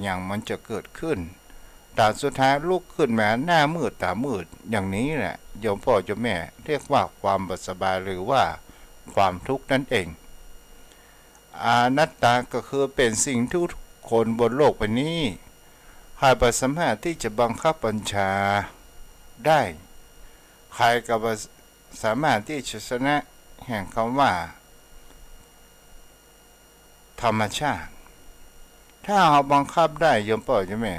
อย่างมันจะเกิดขึ้นแต่สุดท้ายลุกขึ้นมาหน้ามืดตามืดอย่างนี้แหละโยมพ่อโยมแม่เรียกว่าความบ่สบายหรือว่าความทุกข์นั่นเองอนัตตาก็คือเป็นสิ่งที่ทุกคนบนโลกใบนี้หากบ่สามารถที่จะบังคับบัญชาได้ใครก็บ่สามารถที่จะชนะแห่งคำว่าธรรมชาติถ้าเราบังคับได้โยมพ่อโยมแม่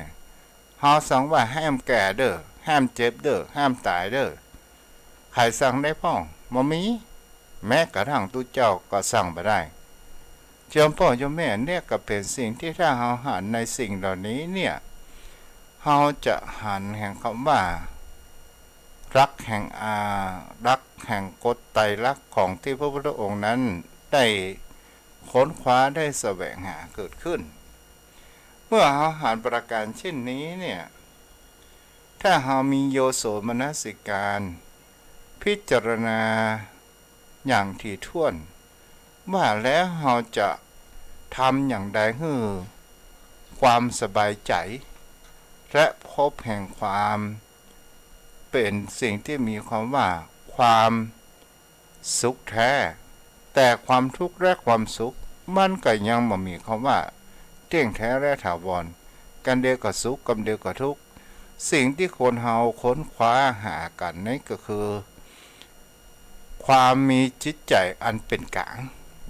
เฮาสั่งว่าห้ามแก่เด้อห้ามเจ็บเด้อห้ามตายเด้อใครสั่งได้พ่อบ่มีแม้กระทั่งตู้เจ้าก็สั่งบ่ได้โยมพ่อโยมแม่เนี่ยก็เป็นสิ่งที่ถ้าเฮาหันในสิ่งเหล่านี้เนี่ยเฮาจะหันแห่งคำว่ารักแห่งรักแห่งกฎไตรลักษณ์ของที่พระพุทธองค์นั้นได้ ค้นคว้าได้แสวงหาเกิดขึ้นเมื่อเราหารประการเช่นนี้เนี่ยถ้าเรามีโยโสมนสิการพิจารณาอย่างถี่ถ้วนว่าแล้วเราจะทำอย่างใดให้ความสบายใจและพบแห่งความเป็นสิ่งที่มีความว่าความสุขแท้แต่ความทุกข์และความสุขมันก็ยังบ่มีคำว่าเที่ยงแท้และถาวรกันเดียวกับสุขกันเดียวกับทุกข์สิ่งที่คนเฮาค้นคว้าหากันนี่ก็คือความมีจิตใจอันเป็นกลาง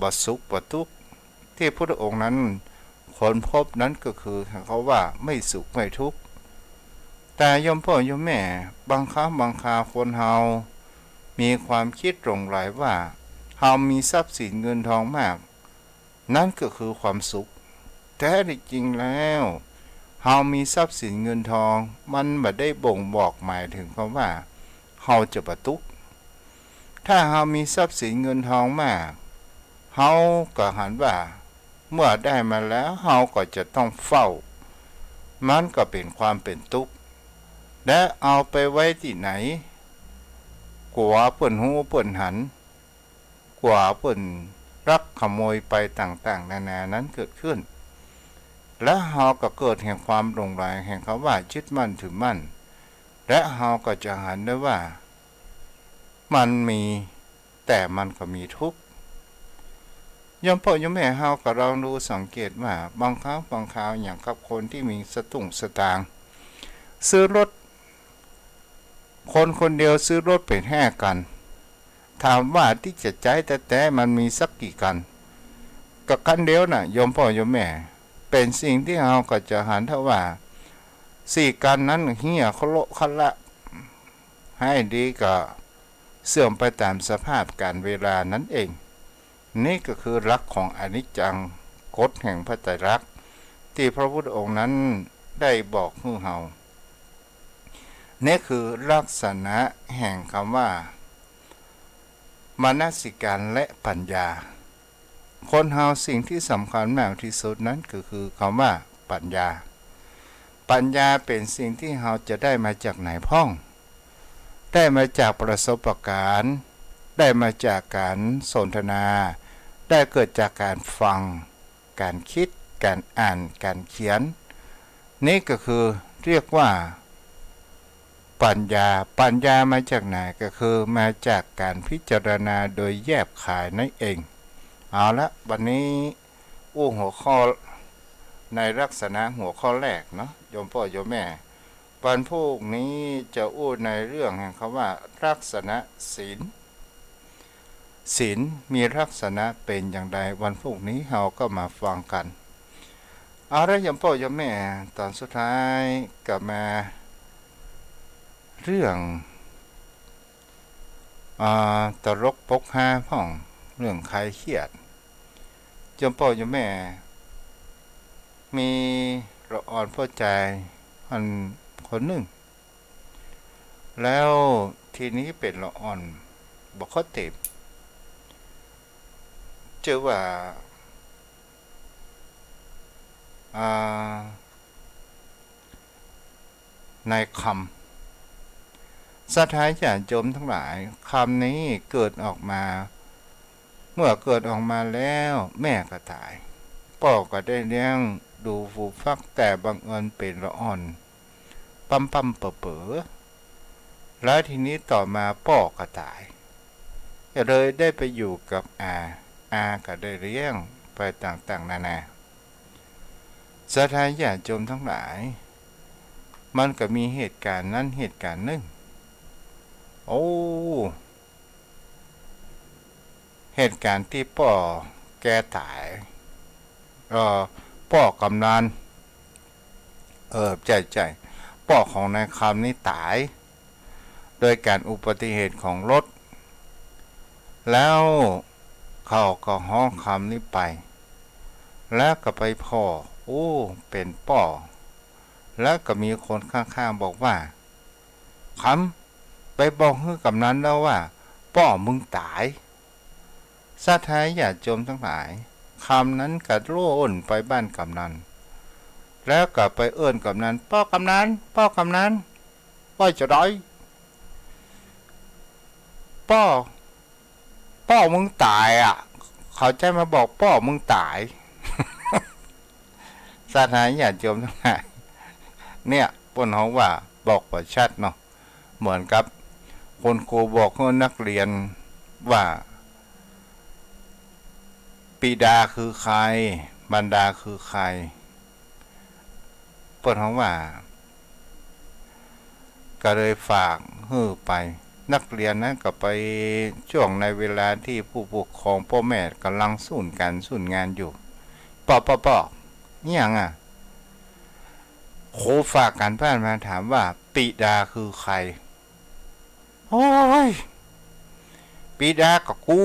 บ่สุขบ่ทุกข์ที่พระองค์นั้นค้นพบนั้นก็คือเขาว่าไม่สุขไม่ทุกข์แต่ยมพ่อยมแม่บางครั้งบางคราคนเฮามีความคิดหลงไหลว่าเฮามีทรัพย์สินเงินทองมากนั่นก็คือความสุขแท้จริงแล้วเฮามีทรัพย์สินเงินทองมันบ่ได้บ่งบอกหมายถึงคำว่าเฮาจะบ่ทุกข์ถ้าเฮามีทรัพย์สินเงินทองมากเฮาก็หันว่าเมื่อได้มาแล้วเฮาก็จะต้องเฝ้ามันก็เป็นความเป็นทุกข์และเอาไปไว้ที่ไหนกลัวเปิ้นหูเปิ้นหันกลัวเปิ้นรักขโมยไปต่างๆนานานั้นเกิดขึ้นและเฮาก็เกิดแห่งความหลงไหลแห่งคำว่ายึดมั่นถือมั่นและเฮาก็จะหันได้ว่ามันมีแต่มันก็มีทุกข์ยมพ่อยมแม่เฮาก็ลองดูสังเกตว่าบางครั้งบางคราวอย่างกับคนที่มีสตุ้งสตางค์ซื้อรถคนคนเดียวซื้อรถเป็น5 กันถามว่าที่จะใจแต่มันมีสักกี่กันกับคันเดียวน่ะยมพ่อยมแม่เป็นสิ่งที่เฮาก็จะหันเท่าว่า4 กันนั้นเหี้ยเขาโละคันละให้ดีก็เสื่อมไปตามสภาพการเวลานั้นเองนี่ก็คือหลักของอนิจจังกฎแห่งพระไตรลักษณ์ที่พระพุทธองค์นั้นได้บอกให้เฮานี่คือลักษณะแห่งคำว่ามนสิการและปัญญาคนเฮาสิ่งที่สำคัญมากที่สุดนั้นก็คือคำว่าปัญญาปัญญาเป็นสิ่งที่เฮาจะได้มาจากไหนพ้องได้มาจากประสบการณ์ได้มาจากการสนทนาได้เกิดจากการฟังการคิดการอ่านการเขียนนี่ก็คือเรียกว่าปัญญามาจากไหนก็คือมาจากการพิจารณาโดยแยบขายนั่นเองเอาละวันนี้หัวข้อในลักษณะหัวข้อแรกเนาะโยมพ่อโยมแม่วันพวกนี้จะในเรื่องแห่งคำว่าลักษณะศีลมีลักษณะเป็นอย่างไรวันพวกนี้เราก็มาฟังกันเอาละโยมพ่อโยมแม่ตอนสุดท้ายกลับมาเรื่องตลกปกฮาพ่องเรื่องใครเครียดโยมพ่อโยมแม่มีละอ่อนพ่อใจคนหนึ่งแล้วทีนี้เป็นละอ่อนบอกเขาเต็มเจอว่าในคำสถานญาติโยมทั้งหลายคำนี้เกิดออกมาเมื่อเกิดออกมาแล้วแม่ก็ตายพ่อก็ได้เลี้ยงดูฟูฟักแต่บังเอิญเป็นละอ่อนปั๊มเป๋อแล้วทีนี้ต่อมาพ่อก็ตายก็เลยได้ไปอยู่กับอาก็ได้เลี้ยงไปต่างๆนานาสถานญาติโยมทั้งหลายมันก็มีเหตุการณ์นั้นเหตุการณ์หนึ่งเหตุการณ์ที่พ่อแกตายพ่อกำนันใจพ่อของนายคำนี่ตายโดยการอุบัติเหตุของรถแล้วเขาก็ห้องคำนี้ไปแล้วก็ไปพ่อเป็นป่อแล้วก็มีคนข้างๆบอกว่าคำไปบอกให้กำนันแล้วว่าป่อมึงตายสาธายญาติโยมทั้งหลายค คำนั้นก็โล่นไปบ้านกำนันแล้วก็ไปเอื้อนกำนันป้อกำนันป้อกำนันป้อจะได้ป้อป้อมึงตายอ่ะเขาใจมาบอกป้อมึงตายสถานญาติโยมทั้งหลายเนี่ยปนเขาว่าบอกประชัดเนาะเหมือนกับคนครูบอกให้นักเรียนว่าปิดาคือใครบรรดาคือใครเปิดเขาว่าก็เลยฝากฮื้อไปนักเรียนนั้นก็ไปช่วงในเวลาที่ผู้ปกครองพ่อแม่กำลังสุ่นกันสุ่นงานอยู่ปอนี่ยังอ่ะโคฝากกันบ้านมาถามว่าปิดาคือใครโอ้ยปิดากับกู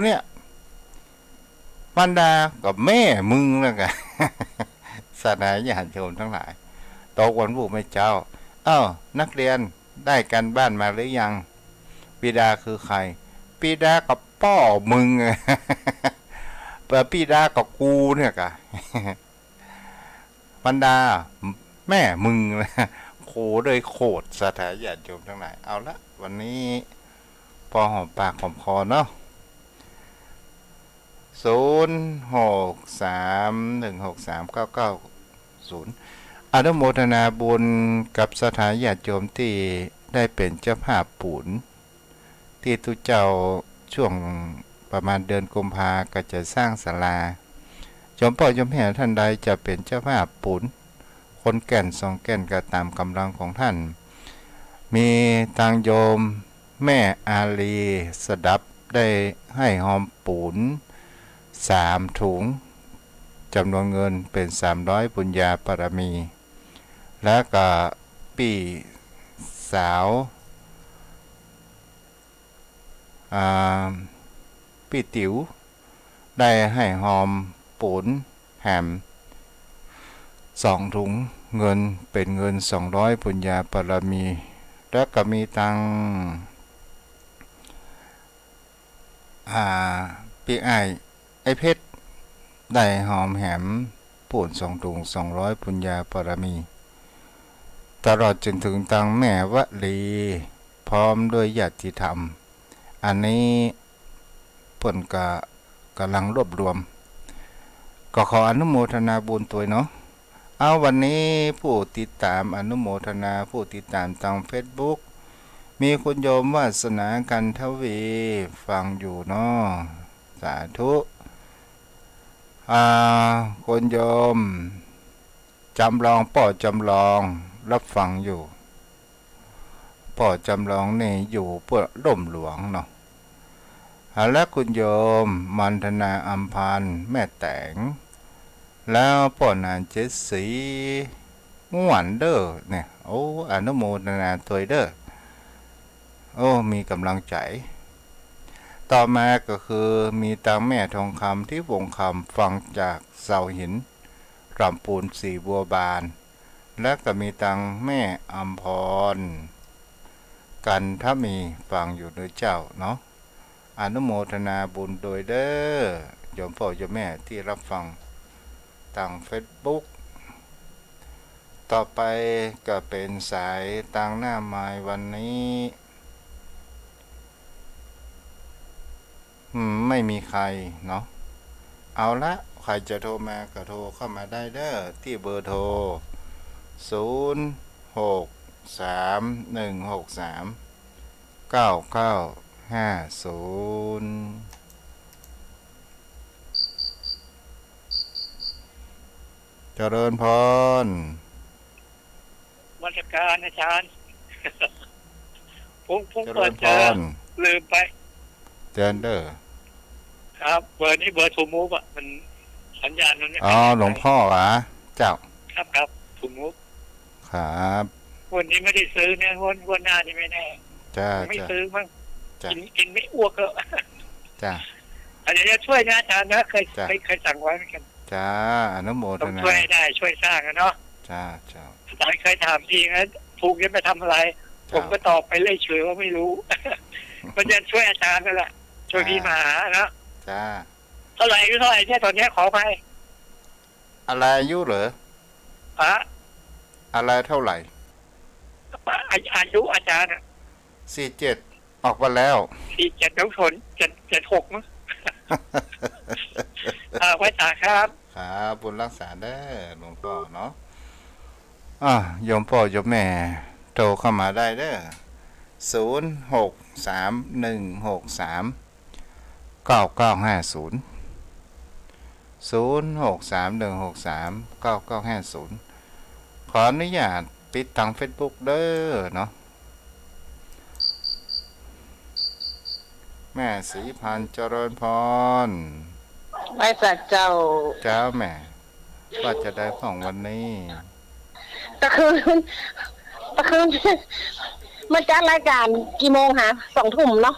เนี่ยบรรดากับแม่มึงแล้วกันสนายญาติโยมทั้งหลายตกวันผู้ไม่เจ้านักเรียนได้กันบ้านมาหรือยังปิดาคือใครปิดากับพ่อมึงปิดากับกูเนี่ยกะบรรดาแม่มึงโคเลยโคตรสถานญาติโยมทั้งหลายเอาละวันนี้พอหอมปากหอมคอเนาะ0631639990อนุโมทนาบุญกับสถานญาติโยมที่ได้เป็นเจ้าภาพปูนที่ทุกเจ้าช่วงประมาณเดือนกุมภาก็จะสร้างศาลาโยมพ่อโยมแม่ท่านใดจะเป็นเจ้าภาพปูนคนแก่น2แก่นก็ตามกำลังของท่านมีทางโยมแม่อาลีสดับได้ให้หอมปูน3 ถุงจำนวนเงินเป็น300บุญญาปรมีและก็พี่สาวพี่ติ๋วได้ให้หอมปูนแฮม2 ถุงเงินเป็นเงิน200บุญญาปรมีและก็มีตังพี่ไอเพชรได้หอมแหมปูน2 ถุง200บุญญาปรมีตลอดจนถึงตังแม่วลีพร้อมด้วยญาติธรรมอันนี้เพิ่นกำลังรวบรวมก็ขออนุโมทนาบุญตัวเนาะเอาวันนี้ผู้ติดตามอนุโมทนาผู้ติดตามทาง Facebook มีคุณโยมวาสนากันทวีฟังอยู่เนาะสาธุคุณโยมจำลองป่อจำลองรับฟังอยู่ป่อจำลองนี่อยู่เพื่อร่มหลวงเนาะและคุณโยมมันธนาอัมพันธ์แม่แตงแล้วป่อนานเจสีง่วนเด้อเนี่ยโอ้อนุโมทนาตัวเด้อโอ้มีกำลังใจต่อมาก็คือมีตังแม่ทองคำที่วงคำฟังจากเสาหินรำปูนสีบัวบานและก็มีตังแม่อัมพรกันถ้ามีฟังอยู่ด้วยเจ้าเนาะอนุโมทนาบุญโดยเด้อโยมพ่อโยมแม่ที่รับฟังทาง Facebook ต่อไปก็เป็นสายตังหน้าไม้วันนี้ไม่มีใครเนาะเอาละใครจะโทรมาก็โทรเข้ามาได้เด้อที่เบอร์โทร0631639950เจริญพรวัชการอาจารย์ผมเจริเปิดญพเจอรลืมไปเจนเดอร์ครับเบอร์นี้เบอร์ทูมูฟอ่ะมันสัญญาณมันไม่หลวงพ่อเหรอเจ้าครับทูมูฟครับวันนี้ไม่ได้ซื้อนะวันหน้านี่ไม่แน่จ้าไม่ซื้อมั้งกินไม่อ้วกก็จ้าอันนี้จะช่วยนะอาจารย์นะเคยสั่งไว้เหมือนกันจ้าอนุโมทนาต้องช่วยได้ช่วยสร้างนะเนาะจ้าเจ้าอาจารย์เคยถามทีนะถูกยังไปทำอะไรผมก็ตอบไปเล่ยเฉยว่าไม่รู้มันจะช่วยอาจารย์นั่นแหละช่วยพี่มาหานะจ้าส าไหร่อายุเท่าไหร่เนี่ยตอนเนี้ยขอไป อะไรอายุเหรอ ฮะ อะไรเท่าไหร่ อายุอาจารย์อ่ะ 47ออกมาแล้ว 47น้องชน76มั้ง ไว้ตาครับ ครับบุญรักษาเด้อหลวงพ่อเนาะโยมพ่อโยมแม่โทรเข้ามาได้เด้อ0631639950 0631639950ขออนุญาตปิดทาง Facebook เด้อเนาะแม่ศรีพันธ์เจริญพร ไว้สักเจ้า เจ้าแม่ว่าจะได้ของวันนี้ ตะคืนตะคืนมาจัดรายการกี่โมงฮะ2 ทุ่มเนาะ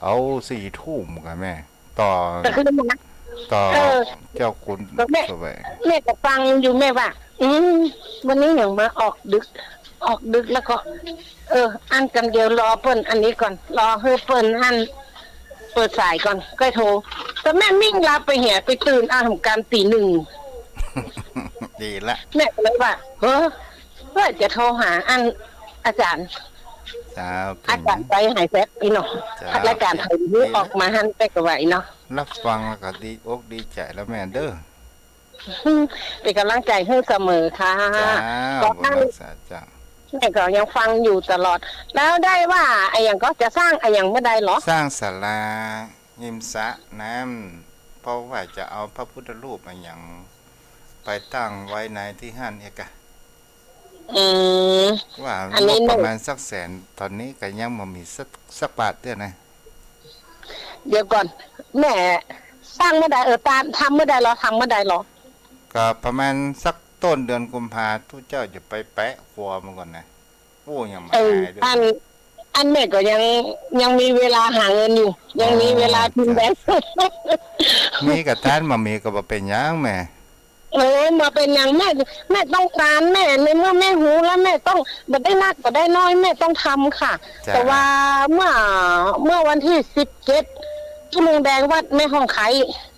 เอา4 ทุ่มกันแม่ ต่อ ตะคืนนะ ต่อ เออ เจ้าคุณ แม่ สวัย แม่ก็ฟังอยู่แม่ว่าวันนี้อย่างมาออกดึกแล้วก็ อันกันเดียวรอเปิ้นอันนี้ก่อน รอให้เปิ้นอันเปิดสายก่อนก็โทรแต่แม่มิ่งลาไปเหี่ยไปตื่นทำการตี 1 ดีละ แม่ก็เลยว่าว่าจะโทรหาอันอาจารย์ จ้าเป็ อาน จารย์ไปหายแซกอีเนาะ จ้า พัดรายการไทยนี้ออกมาหันไปกับไหวเนาะ รับฟังแล้วก็ดีอกดีใจแล้วแม่เด้อ เป็นกำลังใจให้เสมอค่ะ จ้า ก็ บุญรักษาจ้า แม่ก็ยังฟังอยู่ตลอด แล้วได้ว่าไอ้อย่างก็จะสร้างไอ้อย่างเมื่อใดเหรอ สร้างศาลายิมสระน้ำเพราะว่าจะเอาพระพุทธรูปมาอย่างไปตั้งไว้ในที่ห้านเอกะ อืม ว่า อัน ง นี้ บ หนู ประมาณสัก100,000ตอนนี้ก็ยังบ่มีสักบาทเด้อนะ เดี๋ยวก่อน แม่สร้างเมื่อใดตามทำเมื่อใดเหรอทำเมื่อใดเหรอ ก็ประมาณสักต้นเดือนกุมภาทุกเจ้าจะไปแปะครัวมันก่อนนะโอ้ยังมาหายด้วย อันแม่ก็ยังมีเวลาหาเงินอยู่ ยังมีเวลาพิมพ์แบงค์ มีกับท่านมามีก็บ่เป็นหยังแม่ มาเป็นอย่างแม่ต้องการแม่ในเมื่อแม่หูแล้วแม่ต้องบ่ได้นักบ่ได้น้อยแม่ต้องทำค่ะ จ้ะ แต่ว่าเมื่อวันที่17ชั่วโมงแดงวัดแม่ห้องไข่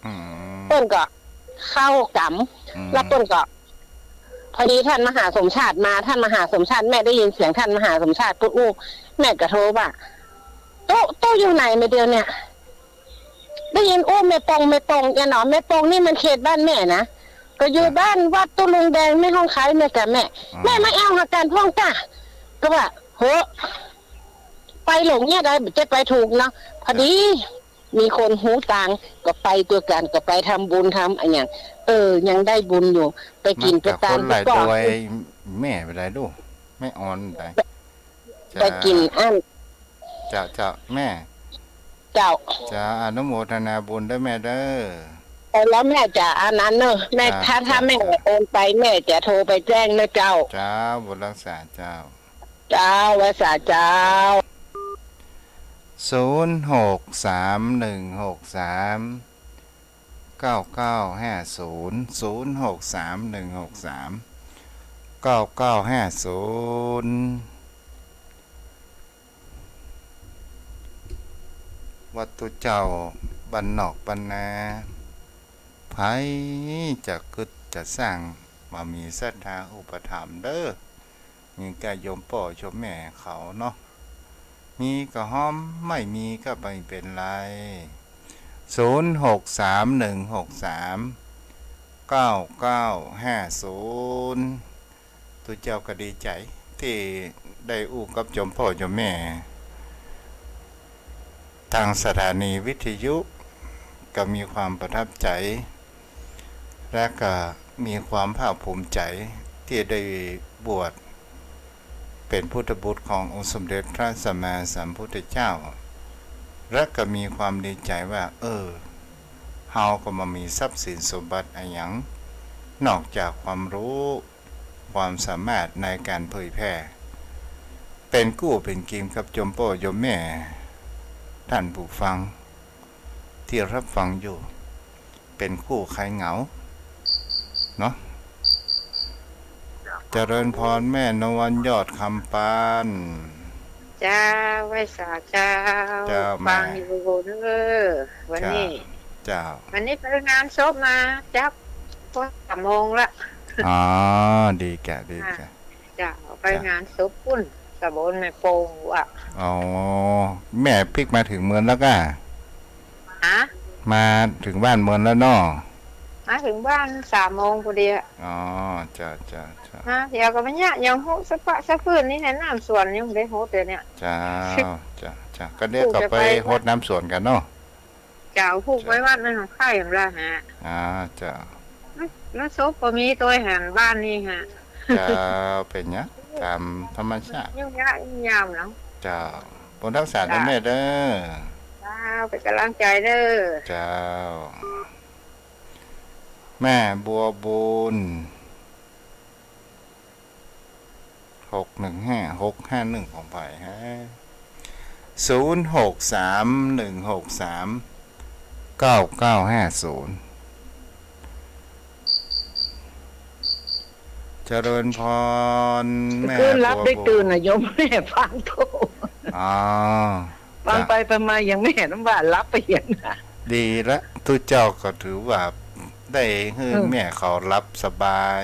อืม ต้นก็เข้ากรรม อืม แล้วต้นก็พอดีท่านมหาสมชาติมาท่านมหาสมชาติแม่ได้ยินเสียงท่านมหาสมชาติปุ๊บอู้แม่ก็โทรว่าโตอยู่ไหนไม่เดียวเนี่ยได้ยินอู้แม่ตรงอย่าหนอแม่ตรงนี่มันเขตบ้านแม่นะก็อยู่บ้านวัดตุลุงแดงแม่ห้องไข่แม่กับแม่ไม่เอาหาการพ่องจ้าก็ว่าโหไปหลงเนี่ยได้จะไปถูกเนาะพอดี มีคนหูต่างก็ไปตัวกันก็ไปทำบุญทำอะไรอย่างยังได้บุญอยู่ ไปกินไป กับ ตา ค ม นหลาย ก็ ตัวแม่ไปได้ลูกไม่อ่อนไป ไปกินอัน จะแม่ เจ้า จะอนุโมทนาบุญด้วยแม่เด้อ แล้วแม่จะอันนั้นเนอะแม่ จ้ะ ถ้าแม่ จ้ะ โอนไปแม่จะโทรไปแจ้งนะเจ้า จ้าบุญรักษาเจ้า เจ้าวาสาเจ้า วัดตุเจ้าบันนอกบันนาไผจะกึดจะสร้างมามีศรัทธาอุปถัมภ์เด้อมีแก่โยมป่อโยมแม่เขาเนาะมีก็ห้อมไม่มีก็ไม่เป็นไร0631639950ตุเจ้าก็ดีใจที่ได้อู้กับโยมพ่อโยมแม่ ทางสถานีวิทยุก็มีความประทับใจ และก็มีความภาคภูมิใจที่ได้บวชเป็นพุทธบุตรขององค์สมเด็จพระสัมมาสัมพุทธเจ้า และก็มีความดีใจว่าเฮาก็มามีทรัพย์สินสมบัติอะไรอย่างนอกจากความรู้ความสามารถในการเผยแพร่เป็นกู้เป็นกิมกับโยมพ่อโยมแม่ท่านผู้ฟังที่รับฟังอยู่เป็นคู่ใครเหงาเนาะเจริญพรแม่นวันยอดคำปาน จ้าไว้สาเจ้า เจ้าแม่ ฟังอยู่เด้อวันนี้ เจ้า วันนี้ไปงานศพมาจับพอ3 โมงละ อ๋อดีแกดีแก จะไปงานศพปุ้นตำบลแม่โป่งว่ะ อ๋อแม่พลิกมาถึงเมืองแล้วก็ ฮะ มาถึงบ้านเมืองแล้วเนาะ มาถึงบ้าน3 โมงพอดีอะ อ๋อจ้า ฮะเดี๋ยวก็มันเนี่ยยังโหสะปะสะพื้นนี่แนะน้ำสวนยังไม่ได้โหเดี๋ยวเนี่ย จ้าก็เดี๋ยวก็ไปรดน้ำสวนกันเนาะ เจ้าผูกไว้วัดนั่นของข้าอย่างไรฮะ จ้า แล้วศพก็มีตัวหันบ้านนี่ฮะ จ้าเป็นเนี้ยตามธรรมชาติ ยุ่งยากยุ่งยามเนาะ จ้าบนทักษะได้แม่เด้อ เจ้าเป็นกำลังใจเด้อ เจ้าแม่บัวบุญ615 ของไผ่ฮะ0631639950เจริญพรแม่ คืนรับได้ตื่นนะโยมแม่ฟังโทร อ๋อ ฟังไปไปมายังไม่เห็นว่ารับไปเห็นนะ ดีละทุกเจ้าก็ถือว่าได้ให้แม่เขารับสบาย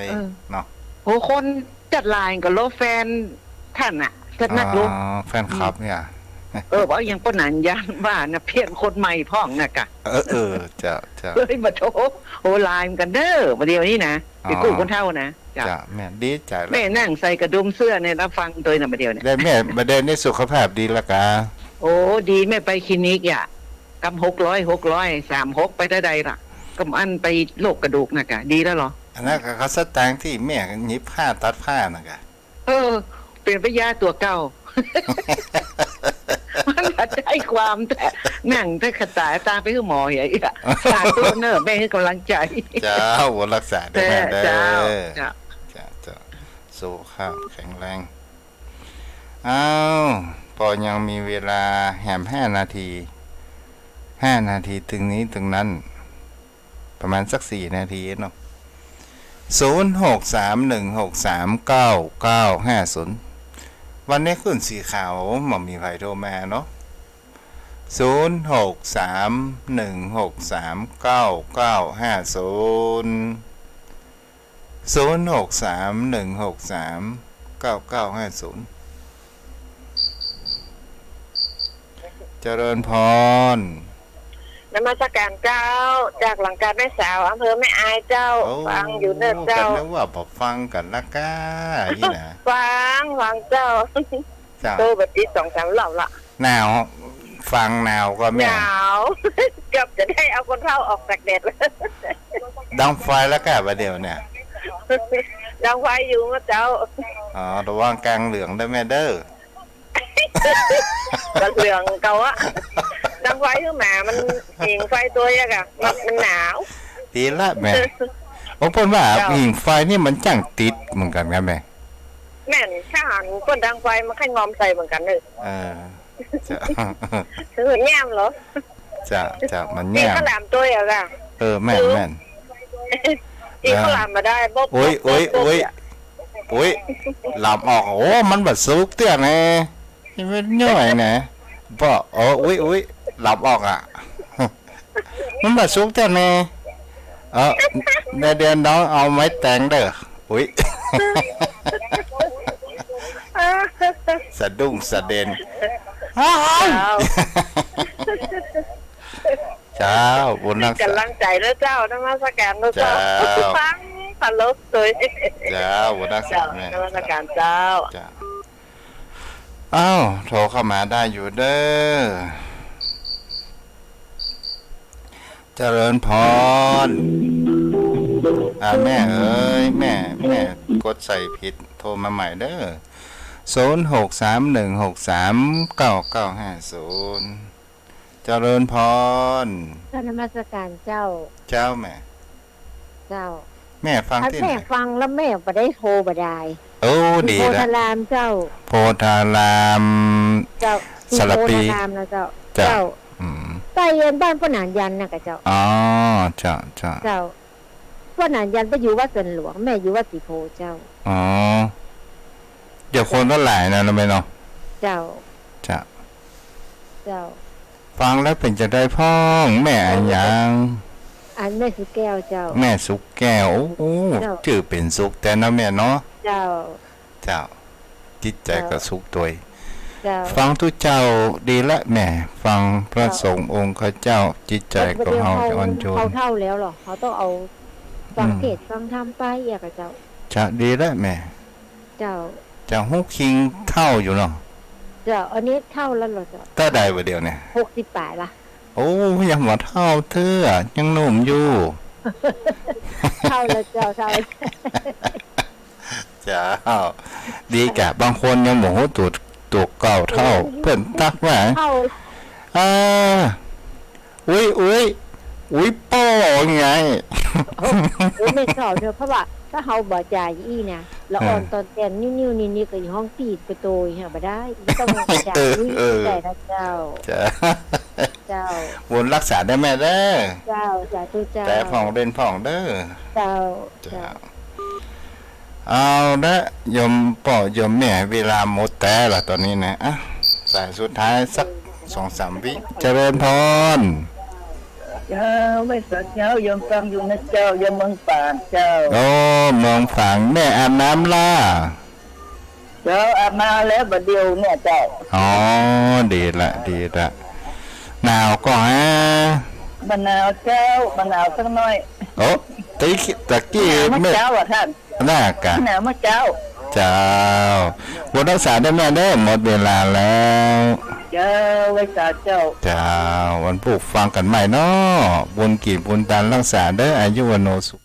เนาะ โหคนจัดลายกับโลแฟนท่านอ่ะท่านนักรู้ แฟนคลับเนี่ย ว่ายังปนันยันว่านะเพี้ยนคนใหม่พ่องนะกะ จะ เฮ้ยมาโทรโหไลน์กันเด้อมาเดียวนี้นะไปกู้คนเท่านะจ้ะ จะแม่ดีใจแล้ว แม่นั่งใส่กระดุมเสื้อเนี่ยรับฟังตัวน่ะมาเดียวเนี่ย ได้แม่ประเด็นในสุขภาพดีละกะ โอ้ดีแม่ไปคลินิกอ่ะกำ600 36ไปได้ใดล่ะกำอันไปโรคกระดูกนะกะดีแล้วเหรอ อันนั้นก็เขาสตางค์ที่แม่หยิบผ้าตัดผ้านะกะ เปลี่ยนไปยาตัวเก่า มันอาจใจความแต่นั่งแต่ขตายตาไปคือหมออย่างเงี้ยสาตัวเนอะแม่ให้กำลังใจ เจ้าหัวรักษาได้แม่เด้อ เจ้า จะสุขภาพแข็งแรงอ้าวพอยังมีเวลาแหม5 นาทีถึงนี้ถึงนั้น ประมาณสัก4 นาทีเนาะ0631639950วันนี้ขึ้นสีขาวหม่อมมีไฟโทรมาเนาะ0631639950เจริญพร นมัสการเจ้าจากหลังการแม่สาวอำเภอแม่อายเจ้าฟังอยู่เด้อเจ้า กันนึกว่าพอฟังกันละก้านี่นะ ฟังเจ้า เจ้า โตแบบนี้2-3รอบละ หนาวฟังหนาวก็ ห แม่ นาว เกือบจะได้เอาคนเฒ่าออกจากแดด ดังไฟแล้วก็ประเดี๋ยวเนี่ย ดังไฟอยู่นะเจ้า อ๋อระวังกลางเหลืองได้แม่เด้อ กระเหลืองเก่าอะดังไฟคือหมามันหิงไฟตัวยังอะมันหนาว ดีละแม่ผมพูดว่า เจ้า หิ่งไฟนี่มันจังติดเหมือนกันครับแม่ แม่นถ้าหันก้นดังไฟมันค่อยงอมใส่เหมือนกันเลย จะ ถือแง่มเหรอ จะมัน ตี แง่ ข้าวหลามตัวอย่างอะ แม่น ตีข้าวหลามมาได้บ๊อบ โอ้ยหลับออกโอ้มันแบบซุกเตี้ยนะมันย่อยนะบ่อุ้ยหลับออกอ่ะ มันแบบซุกเตี้ยนะเดี๋ยวน้องเอาไม้แตงเด้ออุ้ย สะดุ้งสะเด็นเจ้าบุญรักษาก ำลังใจแล้วเจ้านมัสการแล้วเจ้าฟังตลกสวย เจ้าบุญรักษา เจ้า แม่ นมัสการเจ้า จ้าอ้าวโทรเข้ามาได้อยู่เด้อเจริญพรแม่เอ้ยแม่กดใส่ผิดโทรมาใหม่เด้อ0631639950เจริญพร ท่านนมัสการเจ้า เจ้าแม่ เจ้า แม่ฟัง ถ้า ที่ไห แม่ น ฟังแล้วแม่บ่ได้โทรบ่ได้ โอ้ดี โพ ละ ธารามเจ้า โพธาราม เจ้า สระปี โพธารามนะเจ้า จ้ะ เจ้า อืม ใต้เย็นบ้านพ่อหนานยันน่ะกะเจ้า อ๋อจ้า เจ้าพ่อหนานยันไปอยู่วัดสวนหลวงแม่อยู่วัดศรีโพเจ้า อ๋อเดี๋ยวคนก็หลายนะรู้ไหมเนาะ เจ้า จ้ะ เจ้า ฟังแล้วเป็นจะได้พ้องแม่อันยัง อันแม่สุแก้วเจ้า แม่สุกแก้วโอ้โห เจ้า ชื่อเป็นสุกแต่นะแม่เนาะ เจ้า เจ้าจิตใจก็สุกตัว เจ้า ฟังทุกเจ้าดีละแม่ฟังพระสงฆ์องค์ข้าเจ้าจิตใจก็เฮาจะอ่อนโยน เขาเท่าแล้วหรอเขาต้องเอาฟังเทศน์ฟังธรรมไปอยากกับเจ้า จะดีละแม่ เจ้า จะฮุกคิงเท่าอยู่เนาะ เจ้าอันนี้เท่าแล้วเหรอเจ้า ถ้าใดว่าเดียวเนี่ย 60 ปลายละ โอ้ยังบ่เท่าเธอยังหนุ่มอยู่ เท่าแล้วเจ้าเท่าแล้ว จ้าดีกะบางคนยังบอกว่าตัวเก่าเท่า เพิ่นตักว่า เท่า อ่าอุ้ยป้อไง ไม่เท่าเด้อเพราะว่าถ้าเฮาบ่จ่ายอีเนี่ยละอ่อนตอนแตนนิ้วๆนี่ๆก็อยู่ห้องปีดไปโตยหาบ่ได้ต้องจ่ายแต่นะเจ้า จ้า เจ้า วนรักษาได้แม่เด้อ เจ้าสาธุเจ้า แต่ผ่องเด่นผ่องเด้อ เจ้า จ้าเอาละยมป่อยมแม่เวลาหมดแต่ละตอนนี้นะอ่ะสายสุดท้ายสัก 2-3 วิเจริญพร เจ้าไม่สักเจ้ายอมฟังอยู่นะเจ้ายอมเมืองป่านเจ้า โอ้มองฝังแม่อาบน้ำล่ะ เจ้าอาบมาแล้วบัดเดียวเนี่ยเจ้า อ๋อดีละหนาวก็ฮะ มะนาวเจ้ามะนาวสักหน่อย โอ้ตะกี้ มะ ไม่ เจ้าอ่ะท่าน น่ากะ มะนาวมะเจ้า เจ้าวนรักษาได้แม่เด้อหมดเวลาแล้ว เจ้าไว้สาเจ้า เจ้าวันปลูกฟังกันใหม่เนาะบุญกี่บุญตานรักษาเด้ออายุวโนสุข